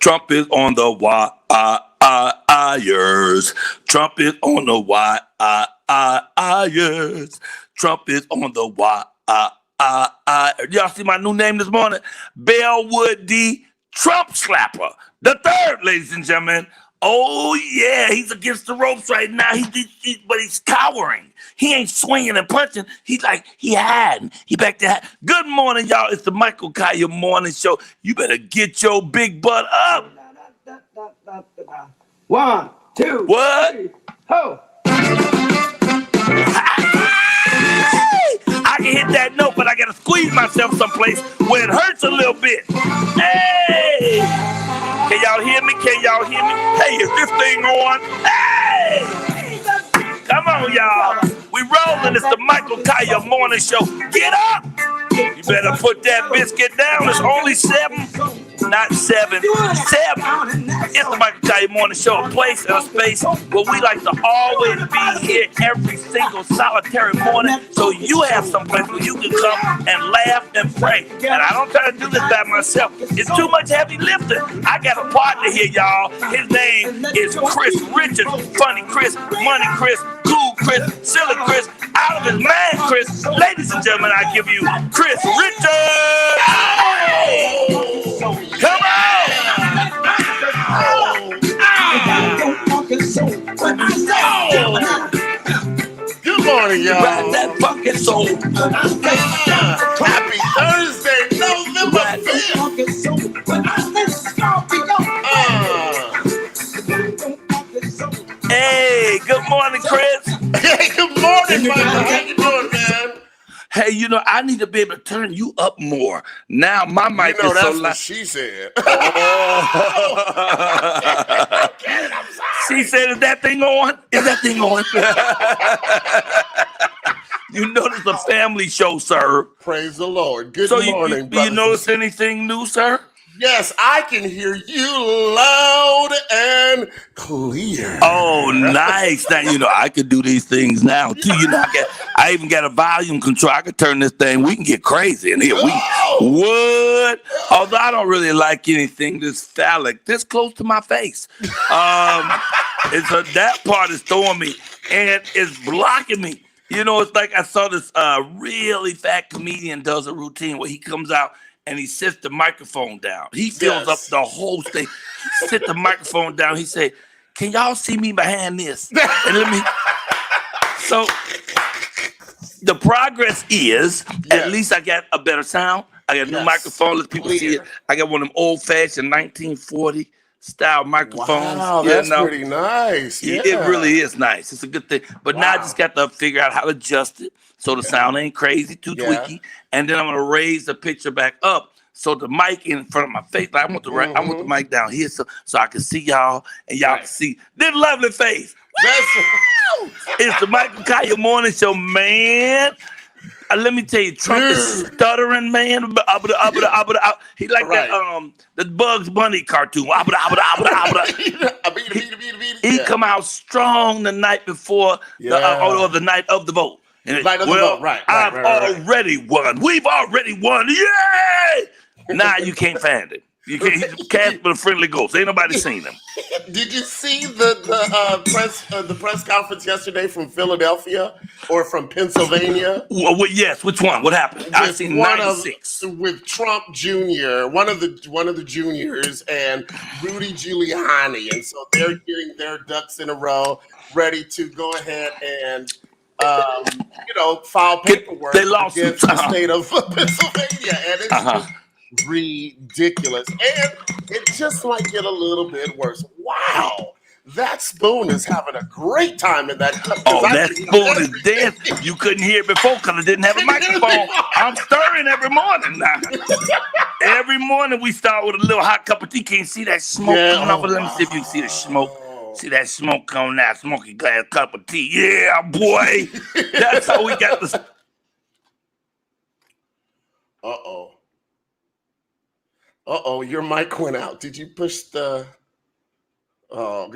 Trump is on the wires. Trump is on the wires. Trump is on the wires. Y'all see my new name this morning? Bellwood D. Trump Slapper. The third, ladies and gentlemen. Oh, yeah, he's against the ropes right now. But he's cowering. He ain't swinging and punching. He's like, he hiding. He back there. Good morning, y'all. It's the Michael Colyar Morning Show. You better get your big butt up. 1, 2, what? 3, ho. I can hit that note, but I got to squeeze myself someplace where it hurts a little bit. Hey! Can y'all hear me? Can y'all hear me? Hey, is this thing on? Hey! Come on, y'all. We rolling. It's the Michael Colyar Morning Show. Get up! You better put that biscuit down. It's only 7. Not 7. 7. It's the Michael Colyar Morning Show, a place and a space where we like to always be here every single solitary morning, so you have some place where you can come and laugh and pray. And I don't try to do this by myself. It's too much heavy lifting. I got a partner here, y'all. His name is Chris Richards. Funny Chris, Money Chris, Cool Chris, Silly Chris, out of his mind Chris. Ladies and gentlemen, I give you Chris Richards. Hey! Come on! Good morning, y'all. Ride that fucking soul. Happy Thursday, November 5th. Hey, good morning, Chris. Hey, good morning, Michael. How you doing, man? Hey, I need to be able to turn you up more. Now my mic is so loud. That's what she said. She said, is that thing on? Is that thing on? You notice a family show, sir. Praise the Lord. Good morning, do you notice anything new, sir? Yes, I can hear you loud and clear. Oh, nice. Now, I could do these things now, too. I even got a volume control. I could turn this thing. We can get crazy in here. What? Although I don't really like anything this phallic, this close to my face. That part is throwing me, and it's blocking me. It's like I saw this really fat comedian does a routine where he comes out and he sits the microphone down. He fills up the whole thing. He sits the microphone down. He say, can y'all see me behind this? And So the progress is, at least I got a better sound. I got a new microphone. Let people see it. I got one of them old-fashioned 1940 style microphones. Wow, that's pretty nice. Yeah. It really is nice. It's a good thing. But now I just got to figure out how to adjust it so the sound ain't crazy, too tweaky. And then I'm going to raise the picture back up so the mic in front of my face. I want the mic down here so I can see y'all and y'all can see this lovely face. It's the Michael Colyar Morning Show, man. Let me tell you, Trump is stuttering, man. He like that the Bugs Bunny cartoon. He come out strong the night before the night of the vote. And I've already won. We've already won. Yay! Now you can't find it. You can't. He's Casper the Friendly Ghost. Ain't nobody seen him. Did you see the press conference yesterday from Philadelphia or from Pennsylvania? Well, yes. Which one? What happened? I seen 96 with Trump Jr., one of the juniors, and Rudy Giuliani, and so they're getting their ducks in a row, ready to go ahead and file paperwork They lost against the state of Pennsylvania, and it's just ridiculous, and it just might get a little bit worse. Wow. That spoon is having a great time in that cup. Oh, that spoon is dead. You couldn't hear it before because I didn't have a microphone. I'm stirring every morning now. Every morning we start with a little hot cup of tea. Can you see that smoke coming off? Let me see if you can see the smoke. See that smoke coming out. Smoky glass cup of tea. Yeah, boy. That's how we got the... Uh-oh, your mic went out. Did you push the... Oh...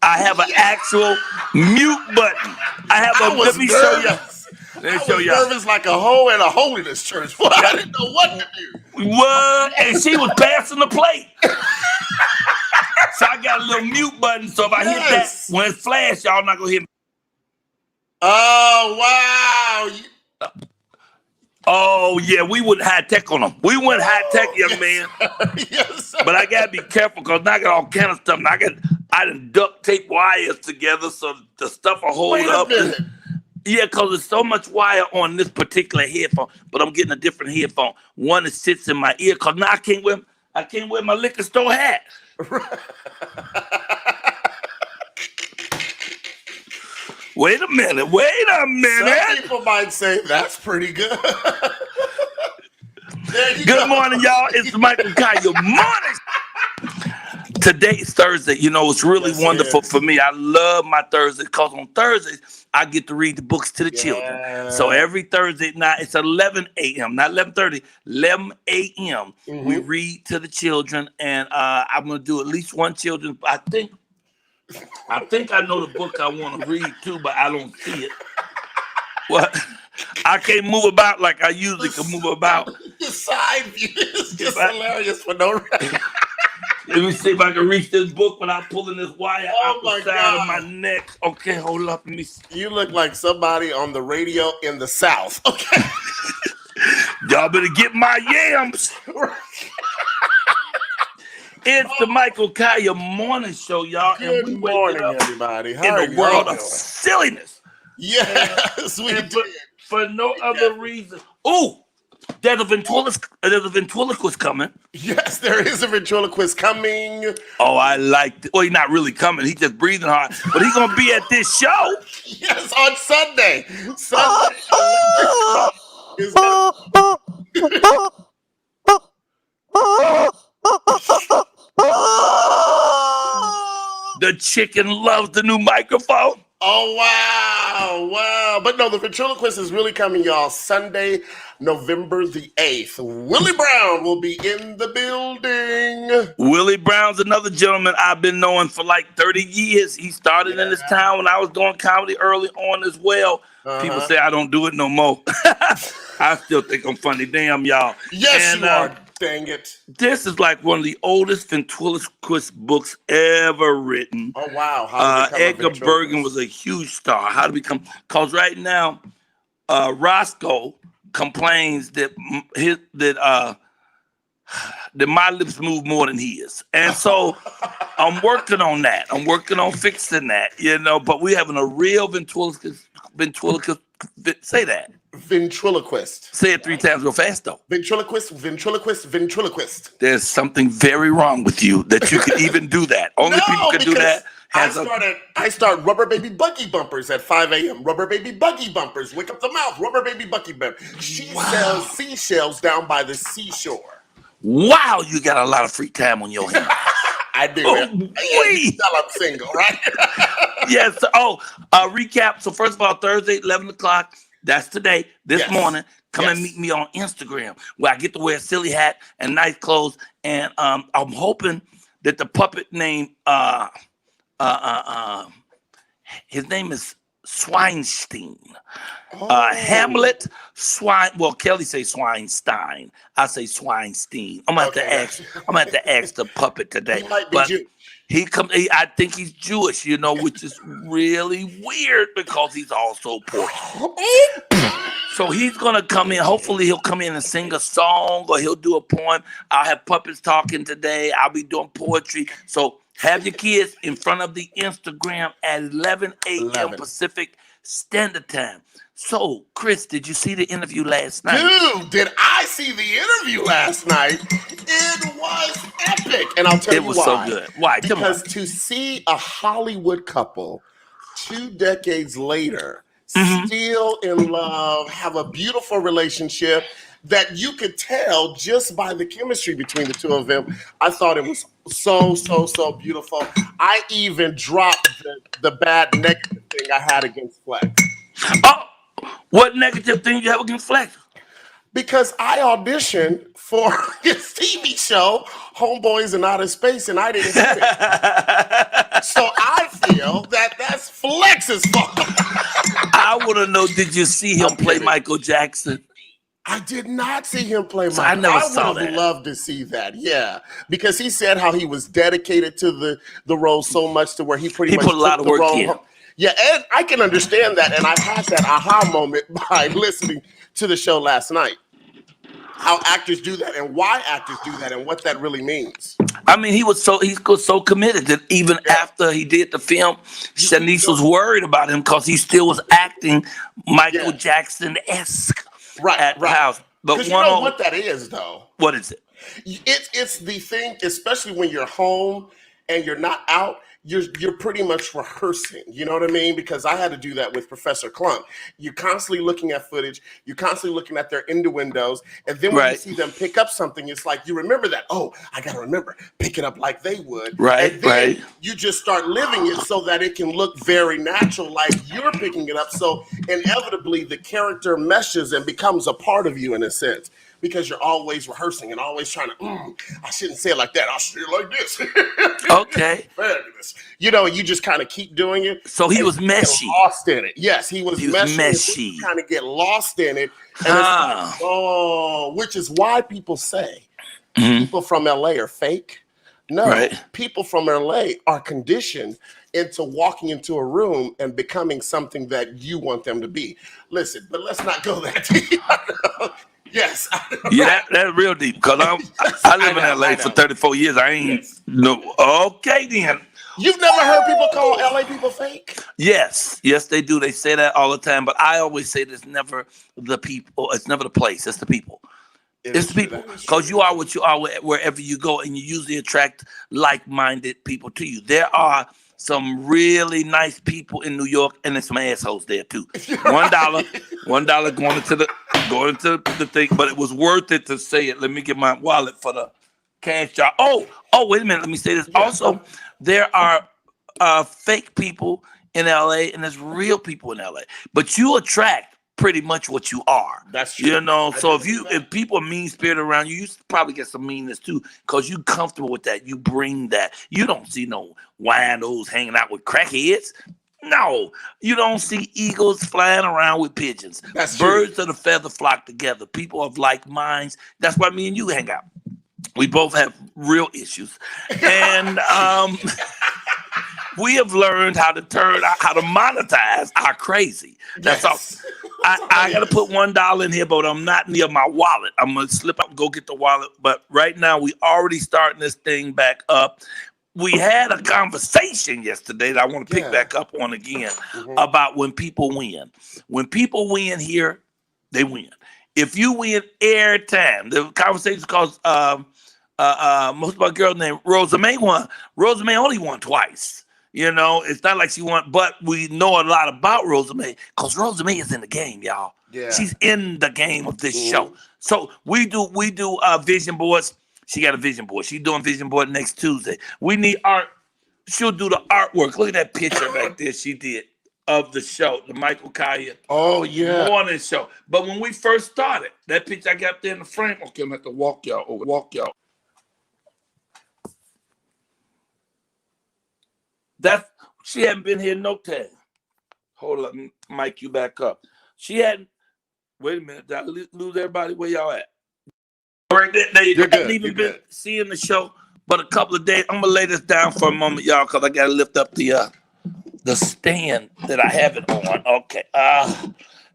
I have an actual mute button. Let me show you. Let me show you. I was nervous like a hoe in a holiness church. Boy, I didn't know what to do. Well, and she was passing the plate. So I got a little mute button. So if I hit that, when it flash, y'all not gonna hear me. Oh, wow. Oh, yeah, we went high tech on them. We went high tech, young man. Yes, sir. But I gotta be careful because now I got all kind of stuff. Now I done duct tape wires together so the stuff will hold up. Yeah, because there's so much wire on this particular headphone, but I'm getting a different headphone. One that sits in my ear because now I can't wear my liquor store hat. Wait a minute. Some people might say that's pretty good. Good morning, y'all. It's Michael Colyar. Morning. Today's Thursday. You know, it's really wonderful for me. I love my Thursdays because on Thursdays, I get to read the books to the children. So every Thursday night, it's 11 a.m., not 11:30, 11 a.m. We read to the children, and I'm going to do at least one children. I think I know the book I want to read too, but I don't see it. What? I can't move about like I usually can move about. The side view is just hilarious for no reason. Let me see if I can reach this book without pulling this wire out the side of my neck. Okay, hold up. Let me see. You look like somebody on the radio in the South. Okay. Y'all better get my yams. It's the Michael Colyar Morning Show, y'all. Good morning, everybody. How in the world of silliness. Yes, we did. For no other reason. Ooh, there's a ventriloquist coming. Yes, there is a ventriloquist coming. Oh, I like it. Well, he's not really coming. He's just breathing hard. But he's going to be at this show. Yes, on Sunday. The chicken loves the new microphone. Oh, wow. But no, the ventriloquist is really coming, y'all. Sunday, November the 8th. Willie Brown will be in the building. Willie Brown's another gentleman I've been knowing for like 30 years. He started in this town when I was doing comedy early on as well. People say I don't do it no more. I still think I'm funny. Damn, y'all. Yes, you are. Dang it. This is like one of the oldest ventriloquist books ever written. Oh, wow. Edgar Bergen was a huge star. How to become, because right now, Roscoe complains that my lips move more than his. And so I'm working on that. I'm working on fixing that, but we're having a real ventriloquist. Say that. Ventriloquist. Say it 3 times real fast, though. Ventriloquist. There's something very wrong with you that you can even do that. Only people can do that. I start Rubber Baby Buggy Bumpers at 5 a.m. Rubber Baby Buggy Bumpers. Wake up the mouth. Rubber Baby Buggy Bumpers. She sells seashells down by the seashore. Wow, you got a lot of free time on your hands. I do. I'm single, right? Yes. Recap. So first of all, Thursday, 11 o'clock. That's today, this morning. Come and meet me on Instagram where I get to wear a silly hat and nice clothes. And I'm hoping that the puppet name, his name is Swinestein. Oh. Hamlet, well, Kelly say Swinestein. I say Swinestein. I'm gonna have to ask the puppet today. He might be Jewish. I think he's Jewish, which is really weird because he's also Portuguese. So he's gonna come in. Hopefully he'll come in and sing a song or he'll do a poem. I'll have puppets talking today. I'll be doing poetry. So have your kids in front of the Instagram at 11 a.m. Pacific Standard Time. So, Chris, did you see the interview last night? Dude, did I see the interview last night? It was epic. And I'll tell you why. It was so good. Why? Because to see a Hollywood couple 2 decades later still in love, have a beautiful relationship that you could tell just by the chemistry between the two of them. I thought it was so beautiful. I even dropped the bad negative thing I had against Flex. Oh, what negative thing you have against Flex? Because I auditioned for his TV show, Homeboys in Outer Space, and I didn't get it. So I feel that that's Flex's fault. I want to know, did you see him play Michael Jackson? I did not see him play Michael. I never saw that. I would have loved to see that, yeah. Because he said how he was dedicated to the role so much to where he pretty much put a lot of work in. Yeah, and I can understand that. And I had that aha moment by listening to the show last night. How actors do that and why actors do that and what that really means. I mean, he was so committed that even after he did the film, Shanice was worried about him because he still was acting Michael Jackson-esque at the house. But you know what that is, though? What is it? It's the thing, especially when you're home and you're not out. You're pretty much rehearsing, you know what I mean? Because I had to do that with Professor Klump. You're constantly looking at footage. You're constantly looking at their innuendos. And then when you see them pick up something, it's like you remember that. Oh, I got to remember. Pick it up like they would. Right, and then you just start living it so that it can look very natural like you're picking it up. So inevitably the character meshes and becomes a part of you in a sense. Because you're always rehearsing and always trying to, I shouldn't say it like that. I'll say it like this. Okay. Fabulous. You just kind of keep doing it. So he was meshy. Lost in it. Yes, he was meshy. Kind of get lost in it. And it's like, which is why people say people from LA are fake. No, people from LA are conditioned into walking into a room and becoming something that you want them to be. Listen, but let's not go that deep. Yes. Yeah, that's real deep because I live in LA for 34 years. I ain't no. Okay, then. You've never heard people call LA people fake? Yes, they do. They say that all the time. But I always say it's never the people. It's never the place. It's the people. It's the people. Because you are what you are wherever you go, and you usually attract like-minded people to you. There are some really nice people in New York, and there's some assholes there too. $1 going into the thing, but it was worth it to say it. Let me get my wallet for the cash jar. Oh, wait a minute. Let me say this. Also, there are fake people in LA, and there's real people in LA. But you attract pretty much what you are. That's true. So if people are mean-spirited around you, you probably get some meanness too, because you're comfortable with that. You bring that. You don't see no winos hanging out with crackheads. No, you don't see eagles flying around with pigeons. That's Birds of a feather flock together. People of like minds. That's why me and you hang out. We both have real issues. And we have learned how to monetize our crazy. That's all. I got to put $1 in here, but I'm not near my wallet. I'm going to slip up and go get the wallet. But right now, we already starting this thing back up. We had a conversation yesterday that I want to pick back up on again about when people win. When people win here, they win. If you win every time, the conversation calls most of my girls named Rosamay won. Rosamay only won twice. It's not like she won, but we know a lot about Rosamay because Rosamay is in the game, y'all. Yeah. She's in the game of this show. So we do vision boards. She got a vision board. She's doing vision board next Tuesday. We need art. She'll do the artwork. Look at that picture back there she did of the show, the Michael Colyar morning show. But when we first started, that picture I got up there in the frame. Okay, I'm going to have to walk y'all. She hadn't been here no time. Hold up, mic you back up. She hadn't. Wait a minute, did I lose everybody? Where y'all at? All right, they hadn't even been seeing the show, but a couple of days. I'm gonna lay this down for a moment, y'all, because I gotta lift up the stand that I have it on. Okay.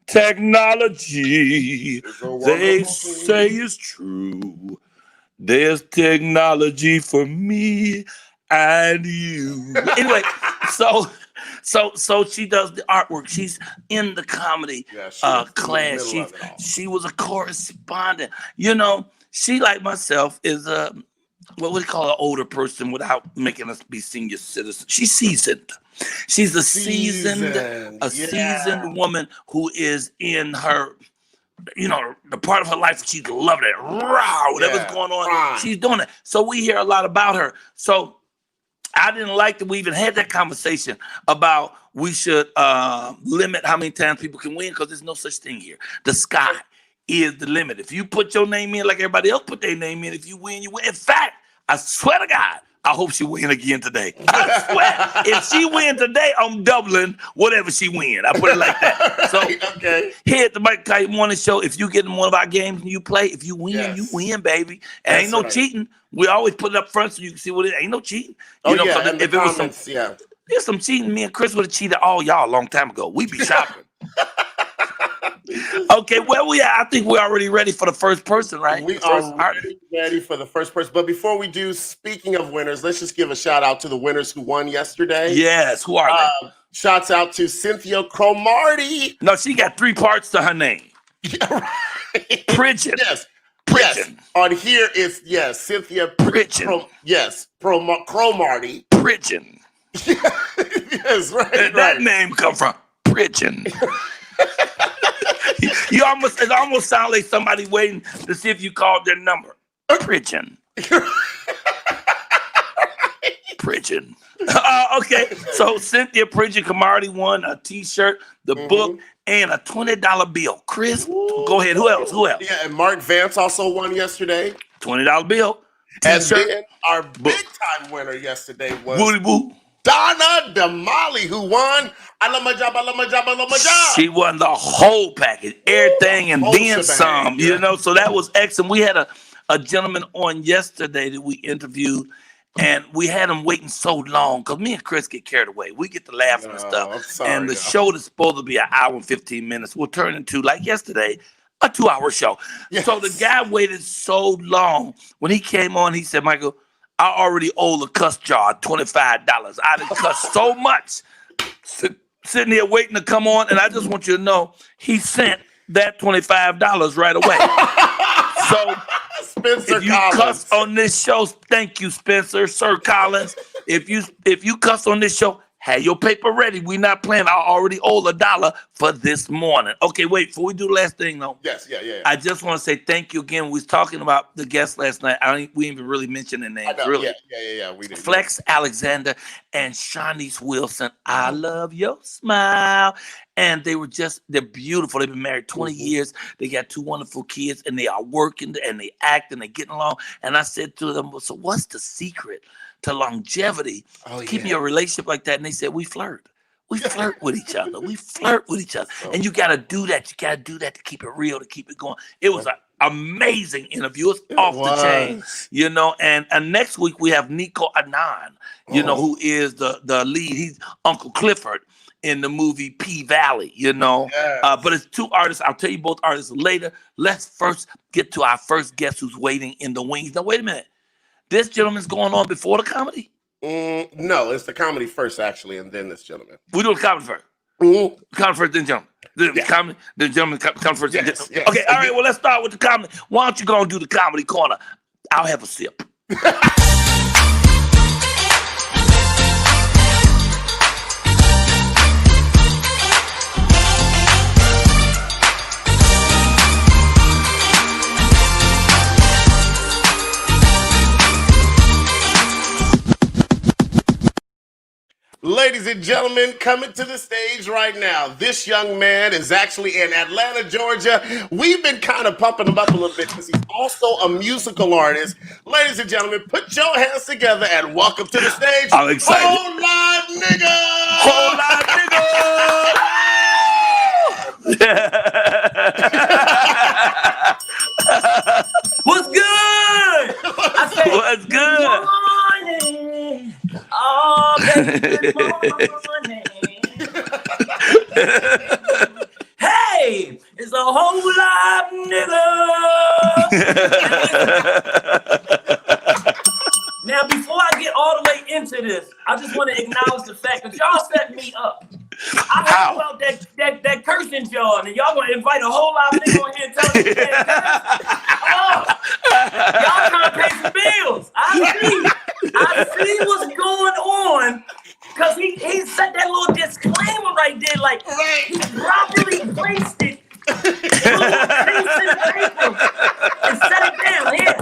Technology, they say is true. There's technology for me and you. Anyway, so she does the artwork. She's in the comedy class. She was a correspondent. You know, she, like myself, is what we call an older person without making us be senior citizens. She's seasoned. She's a seasoned woman who is in her, the part of her life she's loving it. Whatever's going on, she's doing it. So we hear a lot about her. So I didn't like that we even had that conversation about we should limit how many times people can win, because there's no such thing here. The sky is the limit. If you put your name in like everybody else put their name in, if you win, you win. In fact, I swear to God, I hope she win again today. I swear, if she win today, I'm doubling whatever she win. I put it like that. So here at the Mike Kite Morning Show, if you get in one of our games and you play, if you win, you win, baby. And ain't no cheating. We always put it up front so you can see what it is. Ain't no cheating. If it was there's some cheating, me and Chris would have cheated all y'all a long time ago. We'd be shopping. Okay, where we at? I think we're already ready for the first person, right? We are ready for the first person. But before we do, speaking of winners, let's just give a shout out to the winners who won yesterday. Yes, who are they? Shouts out to Cynthia Cromartie. No, she got 3 parts to her name. Pridgeon. Yes. Pridgeon. Yes. On here it's Cynthia Pridgeon. Cromartie. Pridgeon. Yes, right. That name come from Pridgeon. It almost sounds like somebody waiting to see if you called their number. Pridgeon. Pridgeon. Okay, so Cynthia Pridgeon Cromartie won a T-shirt, the book, and a $20 bill. Chris, go ahead. Who else? Yeah, and Mark Vance also won yesterday. $20 bill. T-shirt. And then our big-time winner yesterday was Donna DeMolly, who won I Love My Job, I Love My Job, I Love My Job. She won the whole package, everything, and then some, so that was excellent. We had a gentleman on yesterday that we interviewed, and we had him waiting so long because me and Chris get carried away. We get to laughing and stuff. And the show that's supposed to be an hour and 15 minutes will turn into, like yesterday, a 2-hour show. Yes. So the guy waited so long. When he came on, he said, Michael, I already owe the cuss jar $25. I done cuss so much. Sitting here waiting to come on, and I just want you to know he sent that $25 right away. So Spencer if you Collins. cuss on this show, thank you, Spencer, Sir Collins. If you cuss on this show, have your paper ready. We not playing. I already owe $1 for this morning. Okay, wait, before we do the last thing, though. Yes, yeah. I just want to say thank you again. We was talking about the guests last night. We even really mentioned their names. Really. Yeah. We did. Flex Alexander and Shanice Wilson. I love your smile. And they're beautiful. They've been married 20 years. They got 2 wonderful kids, and they are working, and they act, and they're getting along. And I said to them, so what's the secret to longevity, keeping your relationship like that? And they said, we flirt. We flirt with each other. And you got to do that. You got to do that to keep it real, to keep it going. It was an amazing interview. It's off the chain, And next week we have Nico Anand, who is the lead. He's Uncle Clifford in the movie P-Valley, But it's 2 artists. I'll tell you both artists later. Let's first get to our first guest who's waiting in the wings. Now, wait a minute. This gentleman's going on before the comedy? No, it's the comedy first, actually, and then this gentleman. We do the comedy first. Comedy first, then gentleman. The comedy, then gentleman come first. Yes. Okay, all right, well, let's start with the comedy. Why don't you go and do the comedy corner? I'll have a sip. Ladies and gentlemen, coming to the stage right now, this young man is actually in Atlanta, Georgia. We've been kind of pumping him up a little bit because he's also a musical artist. Ladies and gentlemen, put your hands together and welcome to the stage. I'm excited. WholeLiveNi. WholeLiveNi. What's good? I said, what's good? Morning. Oh, baby, good morning. Hey, it's a whole live nigga. Now, before I get all the way into this, I just want to acknowledge the fact that y'all set me up. I heard about that cursing John, and y'all gonna invite a whole lot of niggas on here and tell me that y'all trying to pay some bills. I see what's going on, cause he set that little disclaimer right there, like he properly placed it in a piece of paper and set it down here.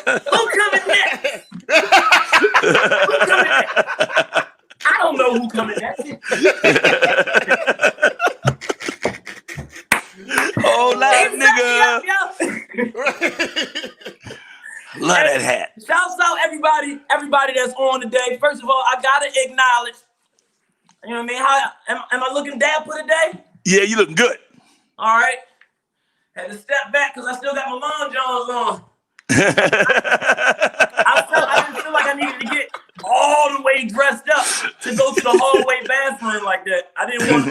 Who coming next? Who coming next? I don't know who coming next. Oh, live nigga. Love that hat. Shouts out everybody that's on today. First of all, I gotta acknowledge, you know what I mean? How am I looking dapper today? Yeah, you looking good. All right. Had to step back because I still got my long johns on. I didn't feel like I needed to get all the way dressed up to go to the hallway bathroom like that. I didn't want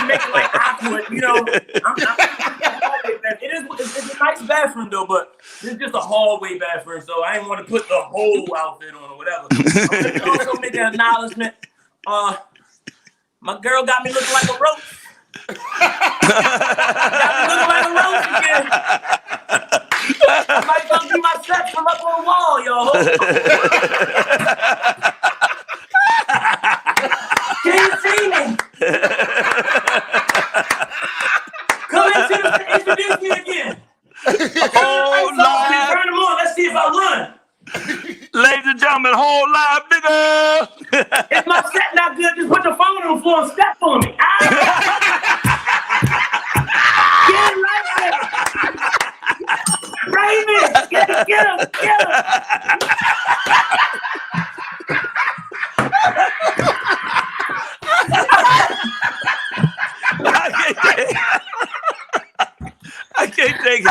to make it like awkward, you know. It's a nice bathroom though, but it's just a hallway bathroom, so I didn't want to put the whole outfit on or whatever. I'm going to also make an acknowledgement. My girl got me looking like a roach. Got me looking like a roach again. I might go do my set from up on the wall, y'all. Can you see me? Come introduce me again. Whole live. Turn them on. Let's see if I run. Ladies and gentlemen, whole live nigga. If my set not good, just put the phone on the floor and step on me. Get it right there. Raven, get him. I can't take it.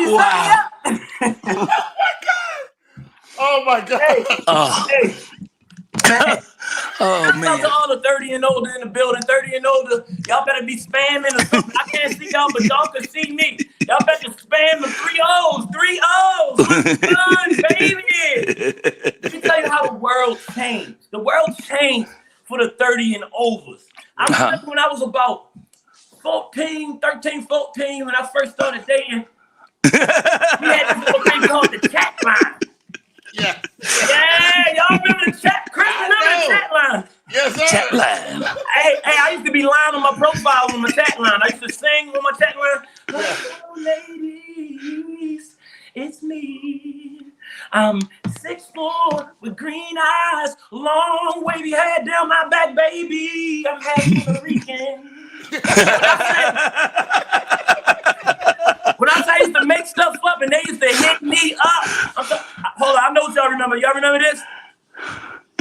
Wow. Oh my God. Hey. Oh man. Shout out to all the 30 and older in the building. 30 and older, y'all better be spamming or something. I can't see y'all, but y'all can see me. Y'all better spam the 3 O's. 3 O's. What's good, baby? Let me tell you how the world changed. The world changed for the 30 and overs. I remember when I was about 13, 14, when I first started dating, we had this little thing called the chat line. Yeah. Yeah, y'all remember the chat? Chris, remember the chat line? Yes, sir. Chat line. Hey, I used to be lying on my profile on my chat line. I used to sing on my chat line. Hello, ladies, it's me. I'm 6'4" with green eyes, long wavy hair down my back, baby. I'm half Puerto Rican. When I say I used to make stuff up and they used to hit me up. Hold on, I know what y'all remember. Y'all remember this?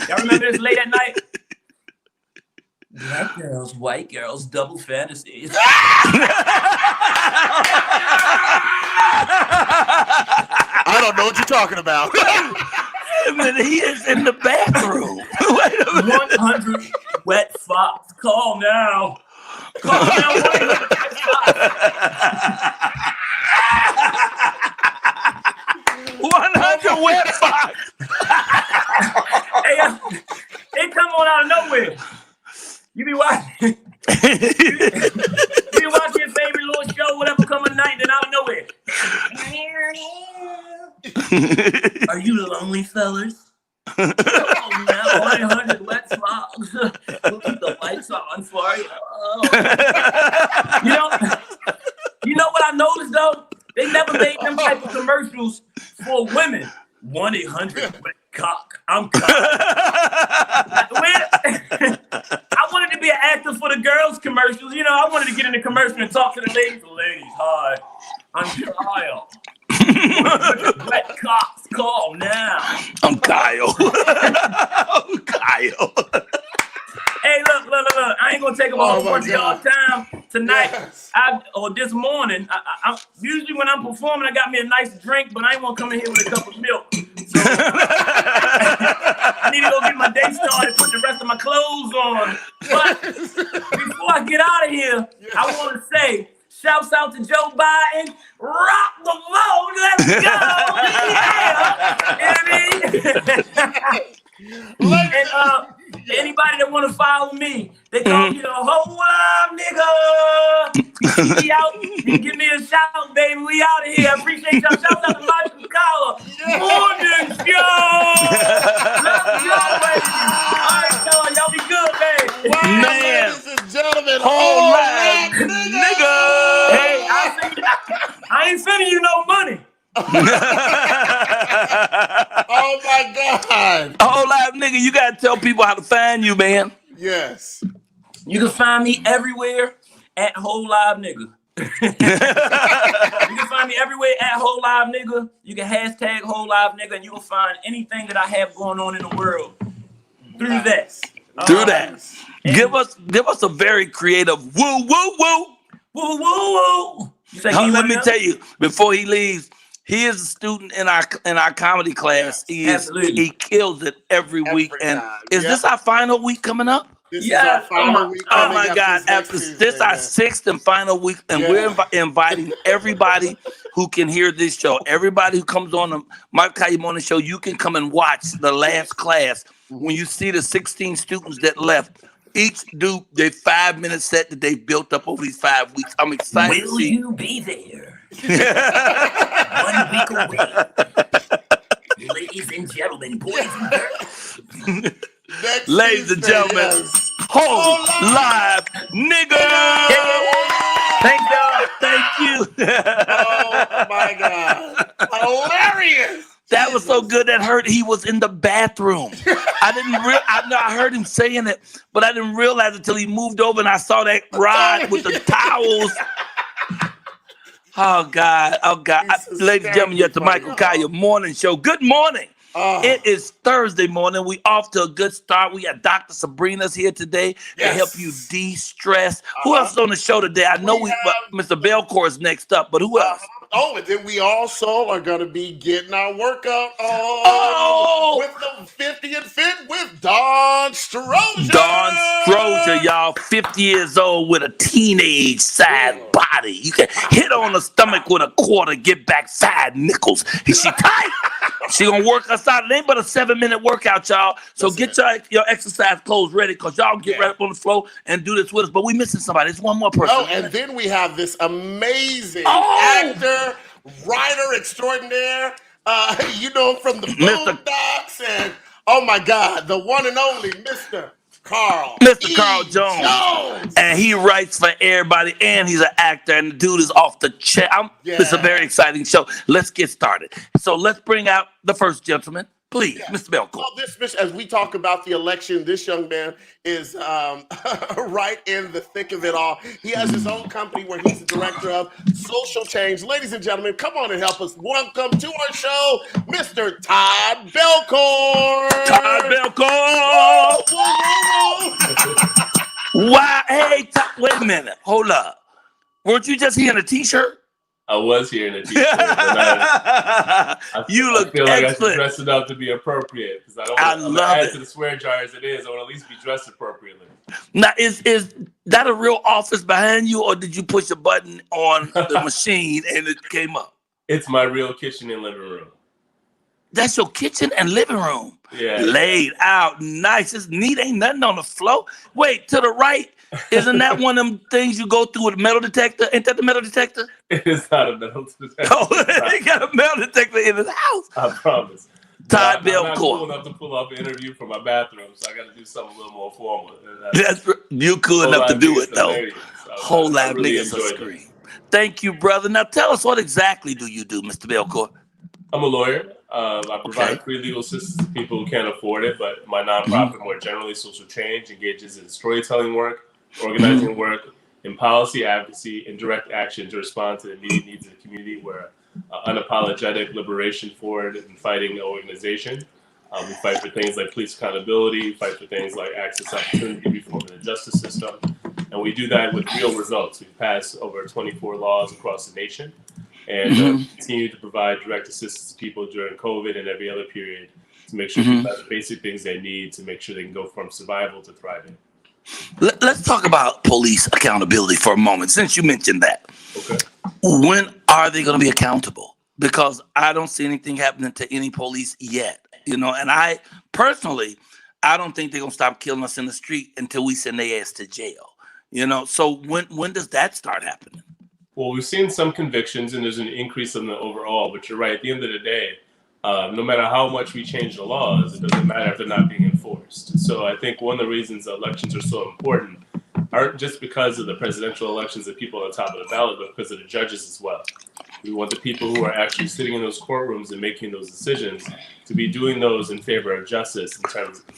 Y'all remember this late at night? Black girls, white girls, double fantasies. I don't know what you're talking about. He is in the bathroom. Wait a minute. 100 wet fox. Call now. Call now. 100 wet fox. 100 wet fox. Hey, it come on out of nowhere. You be watching. You be watching your favorite little show, whatever, come at night, then out of nowhere. Are you lonely, fellas? Oh, now 100 wet fox. We'll keep the lights on for you. Oh. You know what I noticed though? They never made them type of commercials for women. 1-800 wet cock. I'm cock. I wanted to be an actor for the girls' commercials. You know, I wanted to get in the commercial and talk to the ladies. Ladies, hi, I'm Kyle. Wet cocks, call now. I'm Kyle. I'm Kyle. Hey, look. want to take up a whole bunch of y'all time tonight. Yes. Or this morning. I usually when I'm performing, I got me a nice drink, but I ain't want to come in here with a cup of milk. So I need to go get my day started, put the rest of my clothes on. But before I get out of here, I want to say, shouts out to Joe Biden. Rock the vote. Let's go. Yeah. And anybody that want to follow me, they call me the whole live nigga. Be out. You can give me a shout, baby. We out of here. I appreciate y'all. Shout out to Michael Colyar. Morning show. Love y'all, baby. All right, y'all be good, baby. Wow, Man. ladies and gentlemen, Whole live nigga. Hey, I ain't sending you no money. Oh my God. Whole live nigga, you gotta tell people how to find you, man. Yes. You can find me everywhere at Whole Live Nigga. You can find me everywhere at Whole Live Nigga. You can hashtag Whole Live Nigga, and you will find anything that I have going on in the world through that. Through that. Give us a very creative woo woo woo. Woo woo woo. Let me tell you, before he leaves, he is a student in our comedy class. He kills it every week. And is this our final week coming up? This is our final week. Oh my God! After this, our 6th and final week, and we're inviting everybody who can hear this show. Everybody who comes on the Mike Colyar Morning Show, you can come and watch the last class. When you see the 16 students that left, each do their 5-minute set that they built up over these 5 weeks. I'm excited. Will you be there? 1 week away. Ladies and gentlemen, boys and girls. Ladies and gentlemen, Whole Live Nigga. Thank y'all. Thank you. Oh my God. Hilarious. That was so good that hurt. He was in the bathroom. I heard him saying it, but I didn't realize it until he moved over and I saw that rod with the towels. Oh God. Ladies and gentlemen, you're at the Michael Colyar Morning Show. Good morning. It is Thursday morning. We off to a good start. We got Dr. Sabrina's here today to help you de-stress. Who else is on the show today? I know Mr. Belcore is next up, but who else? Oh, and then we also are going to be getting our workout on with the 50 and Fit with Don Strozier. Don Strozier, y'all, 50 years old with a teenage size body. You can hit on the stomach with a quarter, get back 5 nickels. Is she tight? She gonna work us out. It ain't but a 7-minute workout, y'all. So get your exercise clothes ready, because y'all get right up on the floor and do this with us. But we missing somebody. There's one more person. Oh, and then we have this amazing actor, writer extraordinaire. You know, from the Boondocks, and oh my God, the one and only Mr. Carl Jones. And he writes for everybody, and he's an actor, and the dude is off the chair. It's a very exciting show. Let's get started. So let's bring out the first gentleman, please, Mr. Belcore. Well, as we talk about the election, this young man is right in the thick of it all. He has his own company where he's the director of social change. Ladies and gentlemen, come on and help us welcome to our show, Mr. Todd Belcore. Todd Belcore. Wow. Hey, wait a minute. Hold up. Weren't you just here in a t-shirt? I was here in a t-shirt. I you look feel like excellent. I should dress it up to be appropriate, because I don't want to add to the swear jar as it is. I want to at least be dressed appropriately. Now, is that a real office behind you, or did you push a button on the machine and it came up? It's my real kitchen and living room. That's your kitchen and living room. Yeah. Laid out nice. It's neat. Ain't nothing on the floor. Wait, to the right, isn't that one of them things you go through with a metal detector? Ain't that the metal detector? It is not a metal detector. Oh, he got a metal detector in his house. I promise. Todd Belcore. I'm not cool Belcore. enough to pull up an interview from my bathroom, so I got to do something a little more formal. You cool enough to do it, though. Whole live really niggas are screen. Thank you, brother. Now tell us, what exactly do you do, Mr. Belcore? I'm a lawyer. I provide free legal assistance to people who can't afford it, but my nonprofit, more generally, Social Change, engages in storytelling work, organizing work, in policy advocacy, and direct action to respond to the immediate needs of the community. We're unapologetic liberation forward and fighting organization. We fight for things like police accountability, we fight for things like access opportunity reform in the justice system. And we do that with real results. We've passed over 24 laws across the nation and continue to provide direct assistance to people during COVID and every other period to make sure people have the basic things they need to make sure they can go from survival to thriving. Let's talk about police accountability for a moment, since you mentioned that. Okay. When are they going to be accountable? Because I don't see anything happening to any police yet, and I personally, I don't think they're going to stop killing us in the street until we send their ass to jail, so when does that start happening? Well, we've seen some convictions and there's an increase in the overall, but you're right, at the end of the day, no matter how much we change the laws, it doesn't matter if they're not being enforced. So I think one of the reasons elections are so important aren't just because of the presidential elections and people on top of the ballot, but because of the judges as well. We want the people who are actually sitting in those courtrooms and making those decisions to be doing those in favor of justice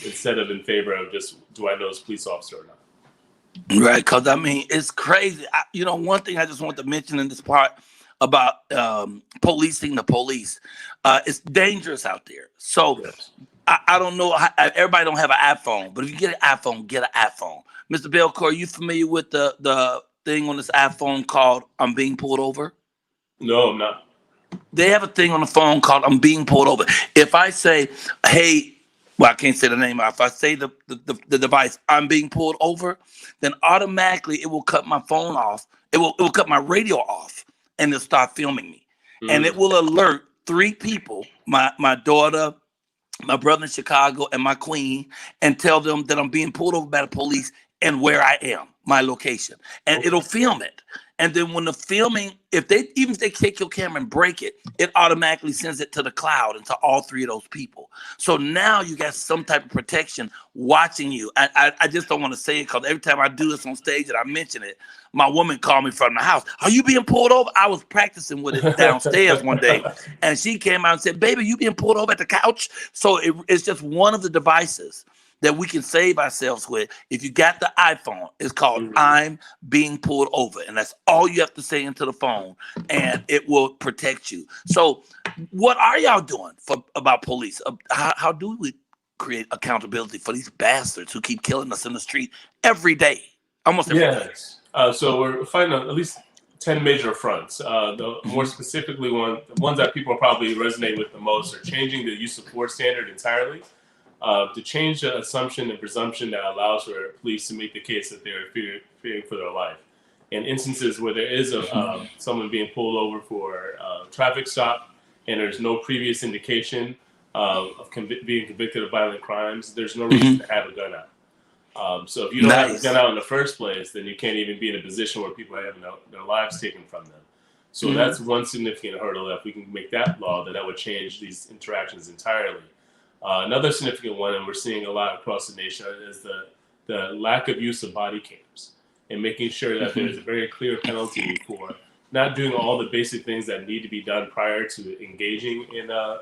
instead of in favor of just, do I know this police officer or not? Right, because it's crazy. One thing I just want to mention in this part about policing the police, it's dangerous out there. So Yes. I don't know. Everybody don't have an iPhone, but if you get an iPhone, get an iPhone. Mr. Belcore, are you familiar with the thing on this iPhone called "I'm being pulled over"? No, I'm not. They have a thing on the phone called "I'm being pulled over." If I say, "Hey," well, I can't say the name. If I say the device, "I'm being pulled over," then automatically it will cut my phone off. It will cut my radio off, and it'll start filming me. And it will alert 3 people: my daughter, my brother in Chicago, and my queen, and tell them that I'm being pulled over by the police and where I am, my location, and it'll film it. And then when the filming, even if they take your camera and break it, it automatically sends it to the cloud and to all 3 of those people. So now you got some type of protection watching you. I just don't want to say it because every time I do this on stage and I mention it, my woman called me from the house. "Are you being pulled over?" I was practicing with it downstairs one day, and she came out and said, "Baby, you being pulled over at the couch?" So it's just one of the devices that we can save ourselves with. If you got the iPhone, it's called "I'm being pulled over," and that's all you have to say into the phone, and it will protect you. So what are y'all doing about police? How do we create accountability for these bastards who keep killing us in the street every day, almost every day? Yes. So we're fighting on at least 10 major fronts. The more specifically the ones that people probably resonate with the most are changing the use of force standard entirely. To change the assumption and presumption that allows for police to make the case that they're fearing for their life. In instances where there is someone being pulled over for a traffic stop and there's no previous indication of being convicted of violent crimes, there's no reason to have a gun out. So if you don't have a gun out in the first place, then you can't even be in a position where people are having their lives taken from them. So that's one significant hurdle. If we can make that law, then that would change these interactions entirely. Another significant one, and we're seeing a lot across the nation, is the lack of use of body cams and making sure that there's a very clear penalty for not doing all the basic things that need to be done prior to engaging in a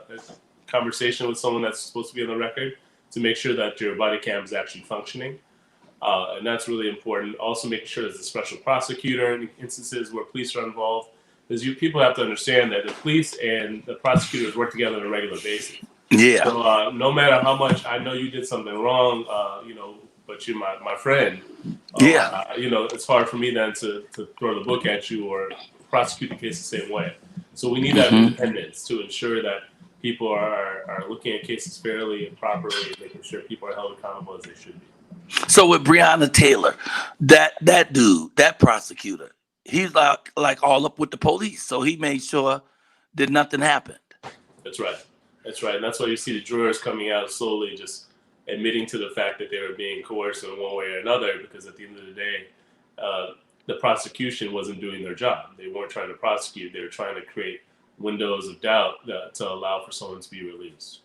conversation with someone that's supposed to be on the record, to make sure that your body cam is actually functioning. And that's really important. Also making sure there's a special prosecutor in instances where police are involved. Because people have to understand that the police and the prosecutors work together on a regular basis. Yeah. So no matter how much I know you did something wrong, but you're my friend. It's hard for me then to throw the book at you or prosecute the case the same way. So we need that independence to ensure that people are looking at cases fairly and properly, and making sure people are held accountable as they should be. So with Breonna Taylor, that dude, that prosecutor, he's like all up with the police. So he made sure that nothing happened. That's right. And that's why you see the jurors coming out slowly, just admitting to the fact that they were being coerced in one way or another, because at the end of the day, the prosecution wasn't doing their job. They weren't trying to prosecute. They were trying to create windows of doubt to allow for someone to be released.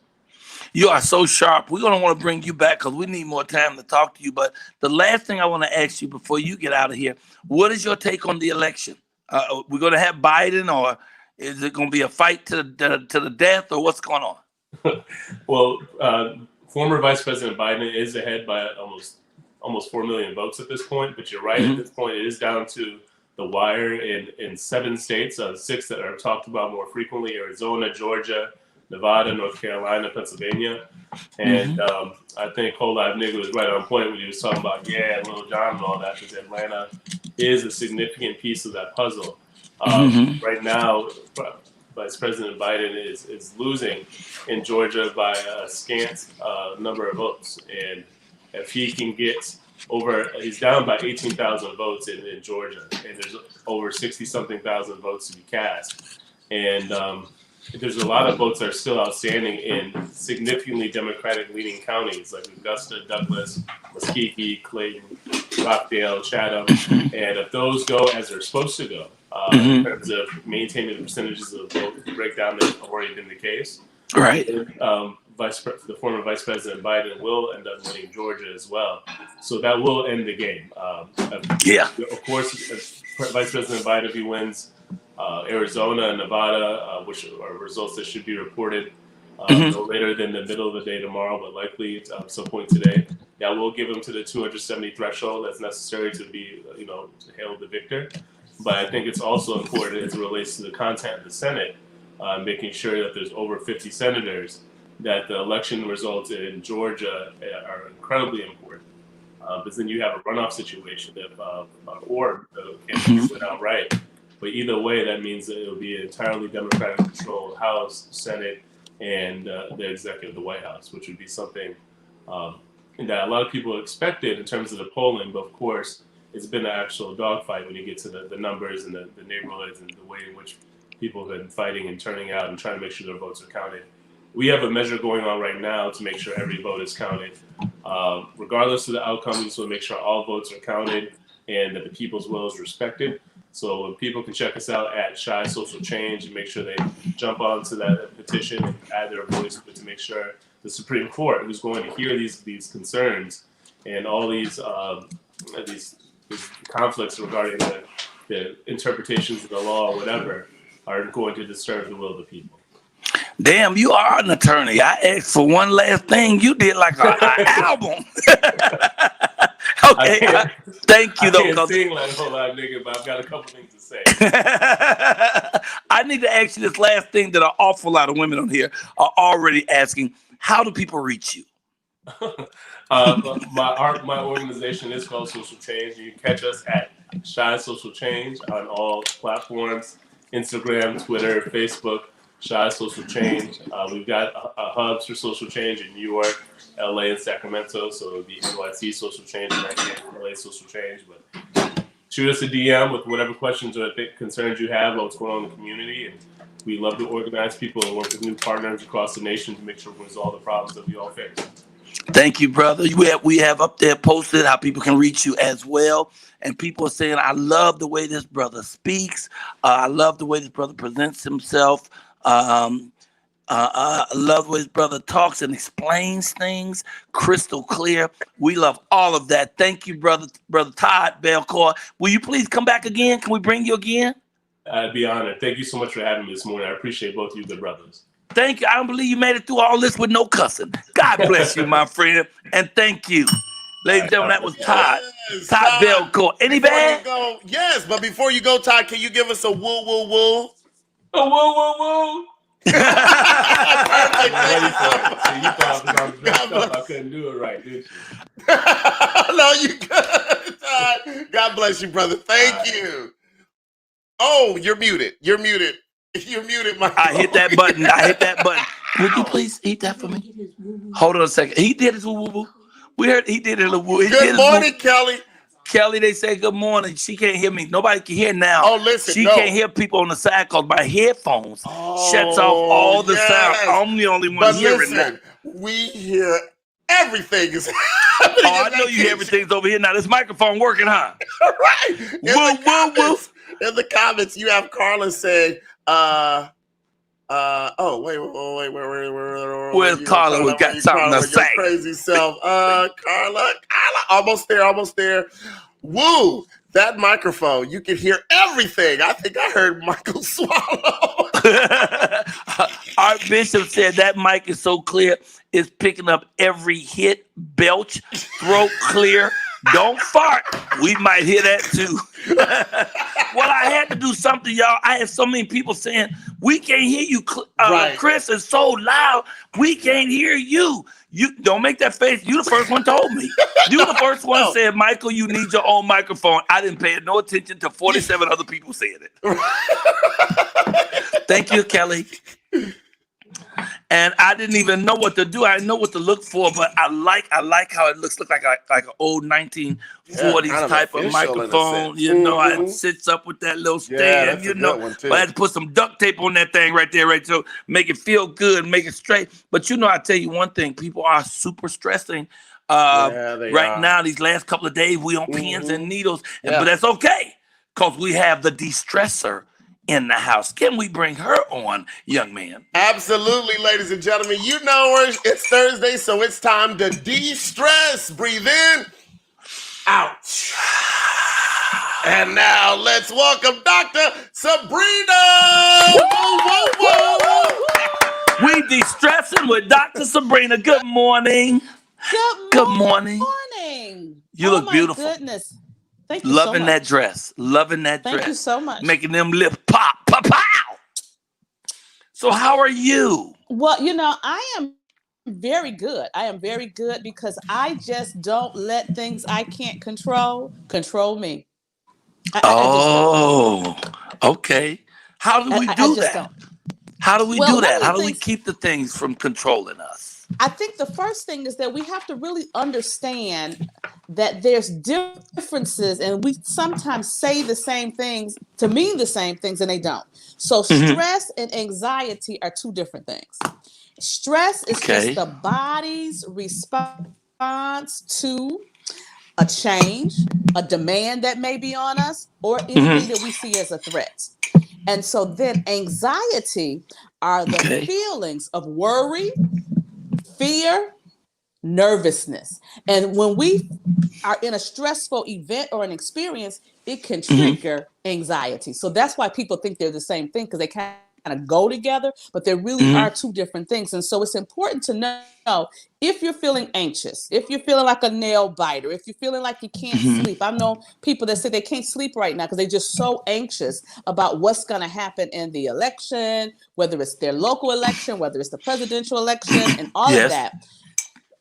You are so sharp. We're going to want to bring you back because we need more time to talk to you. But the last thing I want to ask you before you get out of here, what is your take on the election? We're going to have Biden, or is it going to be a fight to the death, or what's going on? Well, former Vice President Biden is ahead by almost 4 million votes at this point. But you're right, at this point, it is down to the wire in 7 states, 6 that are talked about more frequently: Arizona, Georgia, Nevada, North Carolina, Pennsylvania. And I think WholeLiveNi was right on point when he was talking about, Lil Jon and all that, because Atlanta is a significant piece of that puzzle. Right now, Vice President Biden is losing in Georgia by a scant number of votes. And if he can get he's down by 18,000 votes in Georgia, and there's over 60-something thousand votes to be cast. And there's a lot of votes that are still outstanding in significantly Democratic-leaning counties like Augusta, Douglas, Muskogee, Clayton, Rockdale, Chatham. And if those go as they're supposed to go, in terms of maintaining the percentages of the vote breakdown that have already been the case, right? The former Vice President Biden will end up winning Georgia as well. So that will end the game. Of course, if Vice President Biden, if he wins Arizona and Nevada, which are results that should be reported no later than the middle of the day tomorrow, but likely at some point today, that will give him to the 270 threshold that's necessary to be, to hail the victor. But I think it's also important as it relates to the content of the Senate, making sure that there's over 50 senators, that the election results in Georgia are incredibly important. Because then you have a runoff situation or the candidates went outright. But either way, that means that it will be an entirely Democratic-controlled House, Senate, and the executive, the White House, which would be something that a lot of people expected in terms of the polling. But of course, it's been an actual dogfight when you get to the numbers and the neighborhoods and the way in which people have been fighting and turning out and trying to make sure their votes are counted. We have a measure going on right now to make sure every vote is counted. Regardless of the outcome, we just want to make sure all votes are counted and that the people's will is respected. So people can check us out at Shy Social Change and make sure they jump onto that petition and add their voice to make sure the Supreme Court, who's going to hear these concerns and all these conflicts regarding the interpretations of the law or whatever, are going to disturb the will of the people. Damn, you are an attorney. I asked for one last thing. You did like an album. Okay, thank you, though. I can't sing like a whole lot of nigga, but I've got a couple things to say. I need to ask you this last thing that an awful lot of women on here are already asking. How do people reach you? My organization is called Social Change. You can catch us at Shy Social Change on all platforms, Instagram, Twitter, Facebook, Shy Social Change. We've got hubs for social change in New York, LA, and Sacramento. So it would be NYC Social Change and LA Social Change. But shoot us a DM with whatever questions or concerns you have about what's going on in the community. And we love to organize people and work with new partners across the nation to make sure we resolve the problems that we all face. Thank you, brother. We have up there posted how people can reach you as well. And people are saying, I love the way this brother speaks. I love the way this brother presents himself. I love the way his brother talks and explains things crystal clear. We love all of that. Thank you, brother Todd Belcore. Will you please come back again? Can we bring you again? I'd be honored. Thank you so much for having me this morning. I appreciate both of you good brothers. Thank you. I don't believe you made it through all this with no cussing. God bless you, my friend. And thank you. Ladies and gentlemen, that was Todd. Yes, Todd Belcore. Any bad? Yes, but before you go, Todd, can you give us a woo, woo, woo? A woo, woo, woo. Perfect. You thought I was messed up. I couldn't do it right, did you? No, you good, Todd. God bless you, brother. Thank you. Oh, you're muted. You're muted. You're muted, Michael. I hit that button. Would you please eat that for me? Hold on a second. He did his woo woo woo. We heard he did it. Good morning, Kelly. Kelly, they say good morning. She can't hear me. Nobody can hear now. Oh, listen. She can't hear people on the side because my headphones shuts off all the sound. I'm the only one hearing that. We hear everything is happening. Oh, I know you hear everything's over here now. This microphone working, huh? Right. Woo, woo, woo. In the comments, you have Carla saying, wait. Where's Carla? We got something to say. Crazy self. Carla, almost there. Woo, that microphone. You can hear everything. I think I heard Michael swallow. Our bishop said that mic is so clear, it's picking up every hit, belch, throat clear. Don't fart. We might hear that too. Well, I had to do something, y'all. I had so many people saying, We can't hear you. Right. Chris is so loud. We can't hear you. You don't make that face. You the first one told me. You the first one said, Michael, you need your own microphone. I didn't pay no attention to 47 other people saying it. Thank you, Kelly. And I didn't even know what to do. I didn't know what to look for, but I like how it looks. Look like an old 1940s type of microphone. You know, it sits up with that little stand. You know, but I had to put some duct tape on that thing right there, so make it feel good, make it straight. But you know, I tell you one thing: people are super stressing. Right now, these last couple of days, we on pins and needles, but that's okay because we have the de-stressor in the house. Can we bring her on, young man? Absolutely, ladies and gentlemen. You know it's Thursday, so it's time to de-stress. Breathe in, out. And now let's welcome Dr. Sabrina. Whoa, whoa, whoa. We de-stressing with Dr. Sabrina. Good morning. Good morning. You look beautiful. Goodness. Thank you Loving so much. that dress. Loving that dress. Thank you so much. Making them lips pop, pop, pow. So how are you? Well, you know, I am very good. I am very good because I just don't let things I can't control me. Okay. How do we do that? How do we do that? How do we keep the things from controlling us? I think the first thing is that we have to really understand that there's differences, and we sometimes say the same things to mean the same things, and they don't. So stress and anxiety are two different things. Stress is just the body's response to a change, a demand that may be on us, or anything that we see as a threat. And so then anxiety are the feelings of worry, fear, nervousness. And when we are in a stressful event or an experience, it can trigger anxiety. So that's why people think they're the same thing, because they kind of go together, but they really are two different things. And so it's important to know if you're feeling anxious, if you're feeling like a nail biter, if you're feeling like you can't sleep. I know people that say they can't sleep right now because they're just so anxious about what's going to happen in the election, whether it's their local election, whether it's the presidential election, and all of that.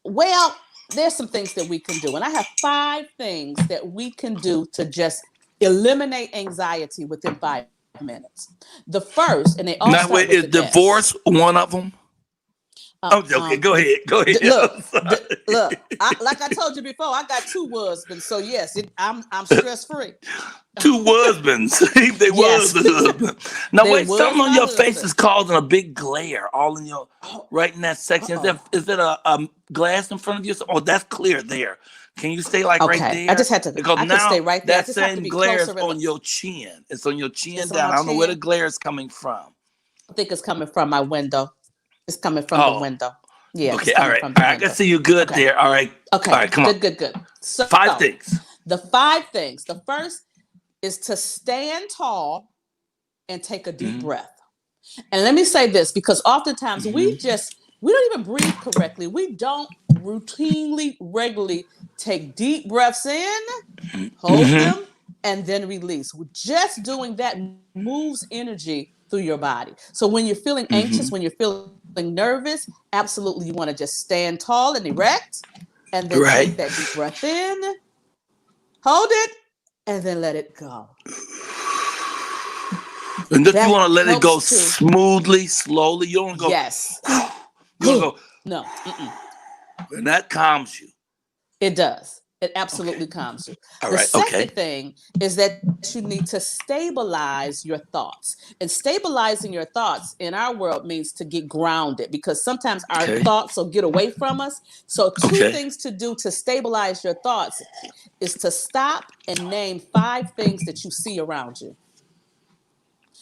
Well, there's some things that we can do. And I have 5 things that we can do to just eliminate anxiety within 5 minutes. The first, and they all start with is divorce one of them? Okay, go ahead. Look, like I told you before, I got 2 husbands, so yes, I'm stress free. 2 husbands. They was the husband. Now wait, something on your face is causing a big glare all in your right in that section. Is that a glass in front of you? Oh, that's clear there. Can you stay right there? I just had to. Because I now can stay right there. that same glare is on your chin. It's on your chin down. I don't know where the glare is coming from. I think it's coming from my window. It's coming from the window. Yeah. Okay. All right. I can see you good there. All right. Okay. All right. Come on. Good. So 5 things. The 5 things. The first is to stand tall and take a deep breath. And let me say this, because oftentimes we don't even breathe correctly. We don't regularly take deep breaths in, hold them, and then release. Just doing that moves energy through your body. So when you're feeling anxious, when you're feeling nervous, absolutely you want to just stand tall and erect, and then take that deep breath in, hold it, and then let it go. And if you want to let it go smoothly, slowly, you don't go. Yes. You don't go. No. And that calms you. It does. It absolutely calms you. All the right. second thing is that you need to stabilize your thoughts. And stabilizing your thoughts in our world means to get grounded, because sometimes our thoughts will get away from us. So 2 things to do to stabilize your thoughts is to stop and name 5 things that you see around you.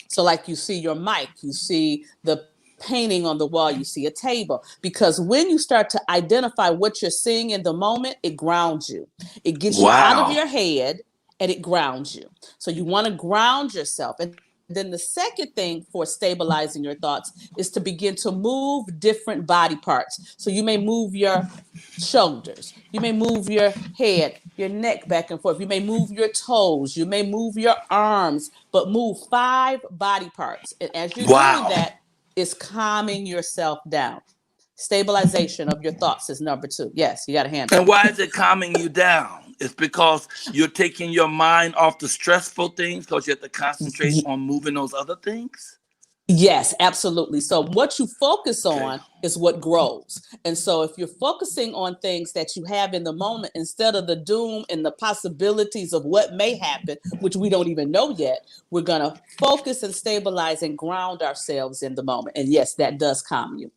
So like you see your mic, you see the painting on the wall, you see a table. Because when you start to identify what you're seeing in the moment, it grounds you. It gets you out of your head and it grounds you. So you want to ground yourself. And then the second thing for stabilizing your thoughts is to begin to move different body parts. So you may move your shoulders, you may move your head, your neck back and forth, you may move your toes, you may move your arms, but move 5 body parts. And as you're doing that, it's calming yourself down. Stabilization of your thoughts is number 2. Yes, you got a hand up. And why is it calming you down? It's because you're taking your mind off the stressful things because you have to concentrate on moving those other things? Yes, absolutely. So what you focus on is what grows. And so if you're focusing on things that you have in the moment instead of the doom and the possibilities of what may happen, which we don't even know yet, we're going to focus and stabilize and ground ourselves in the moment. And yes, that does calm you.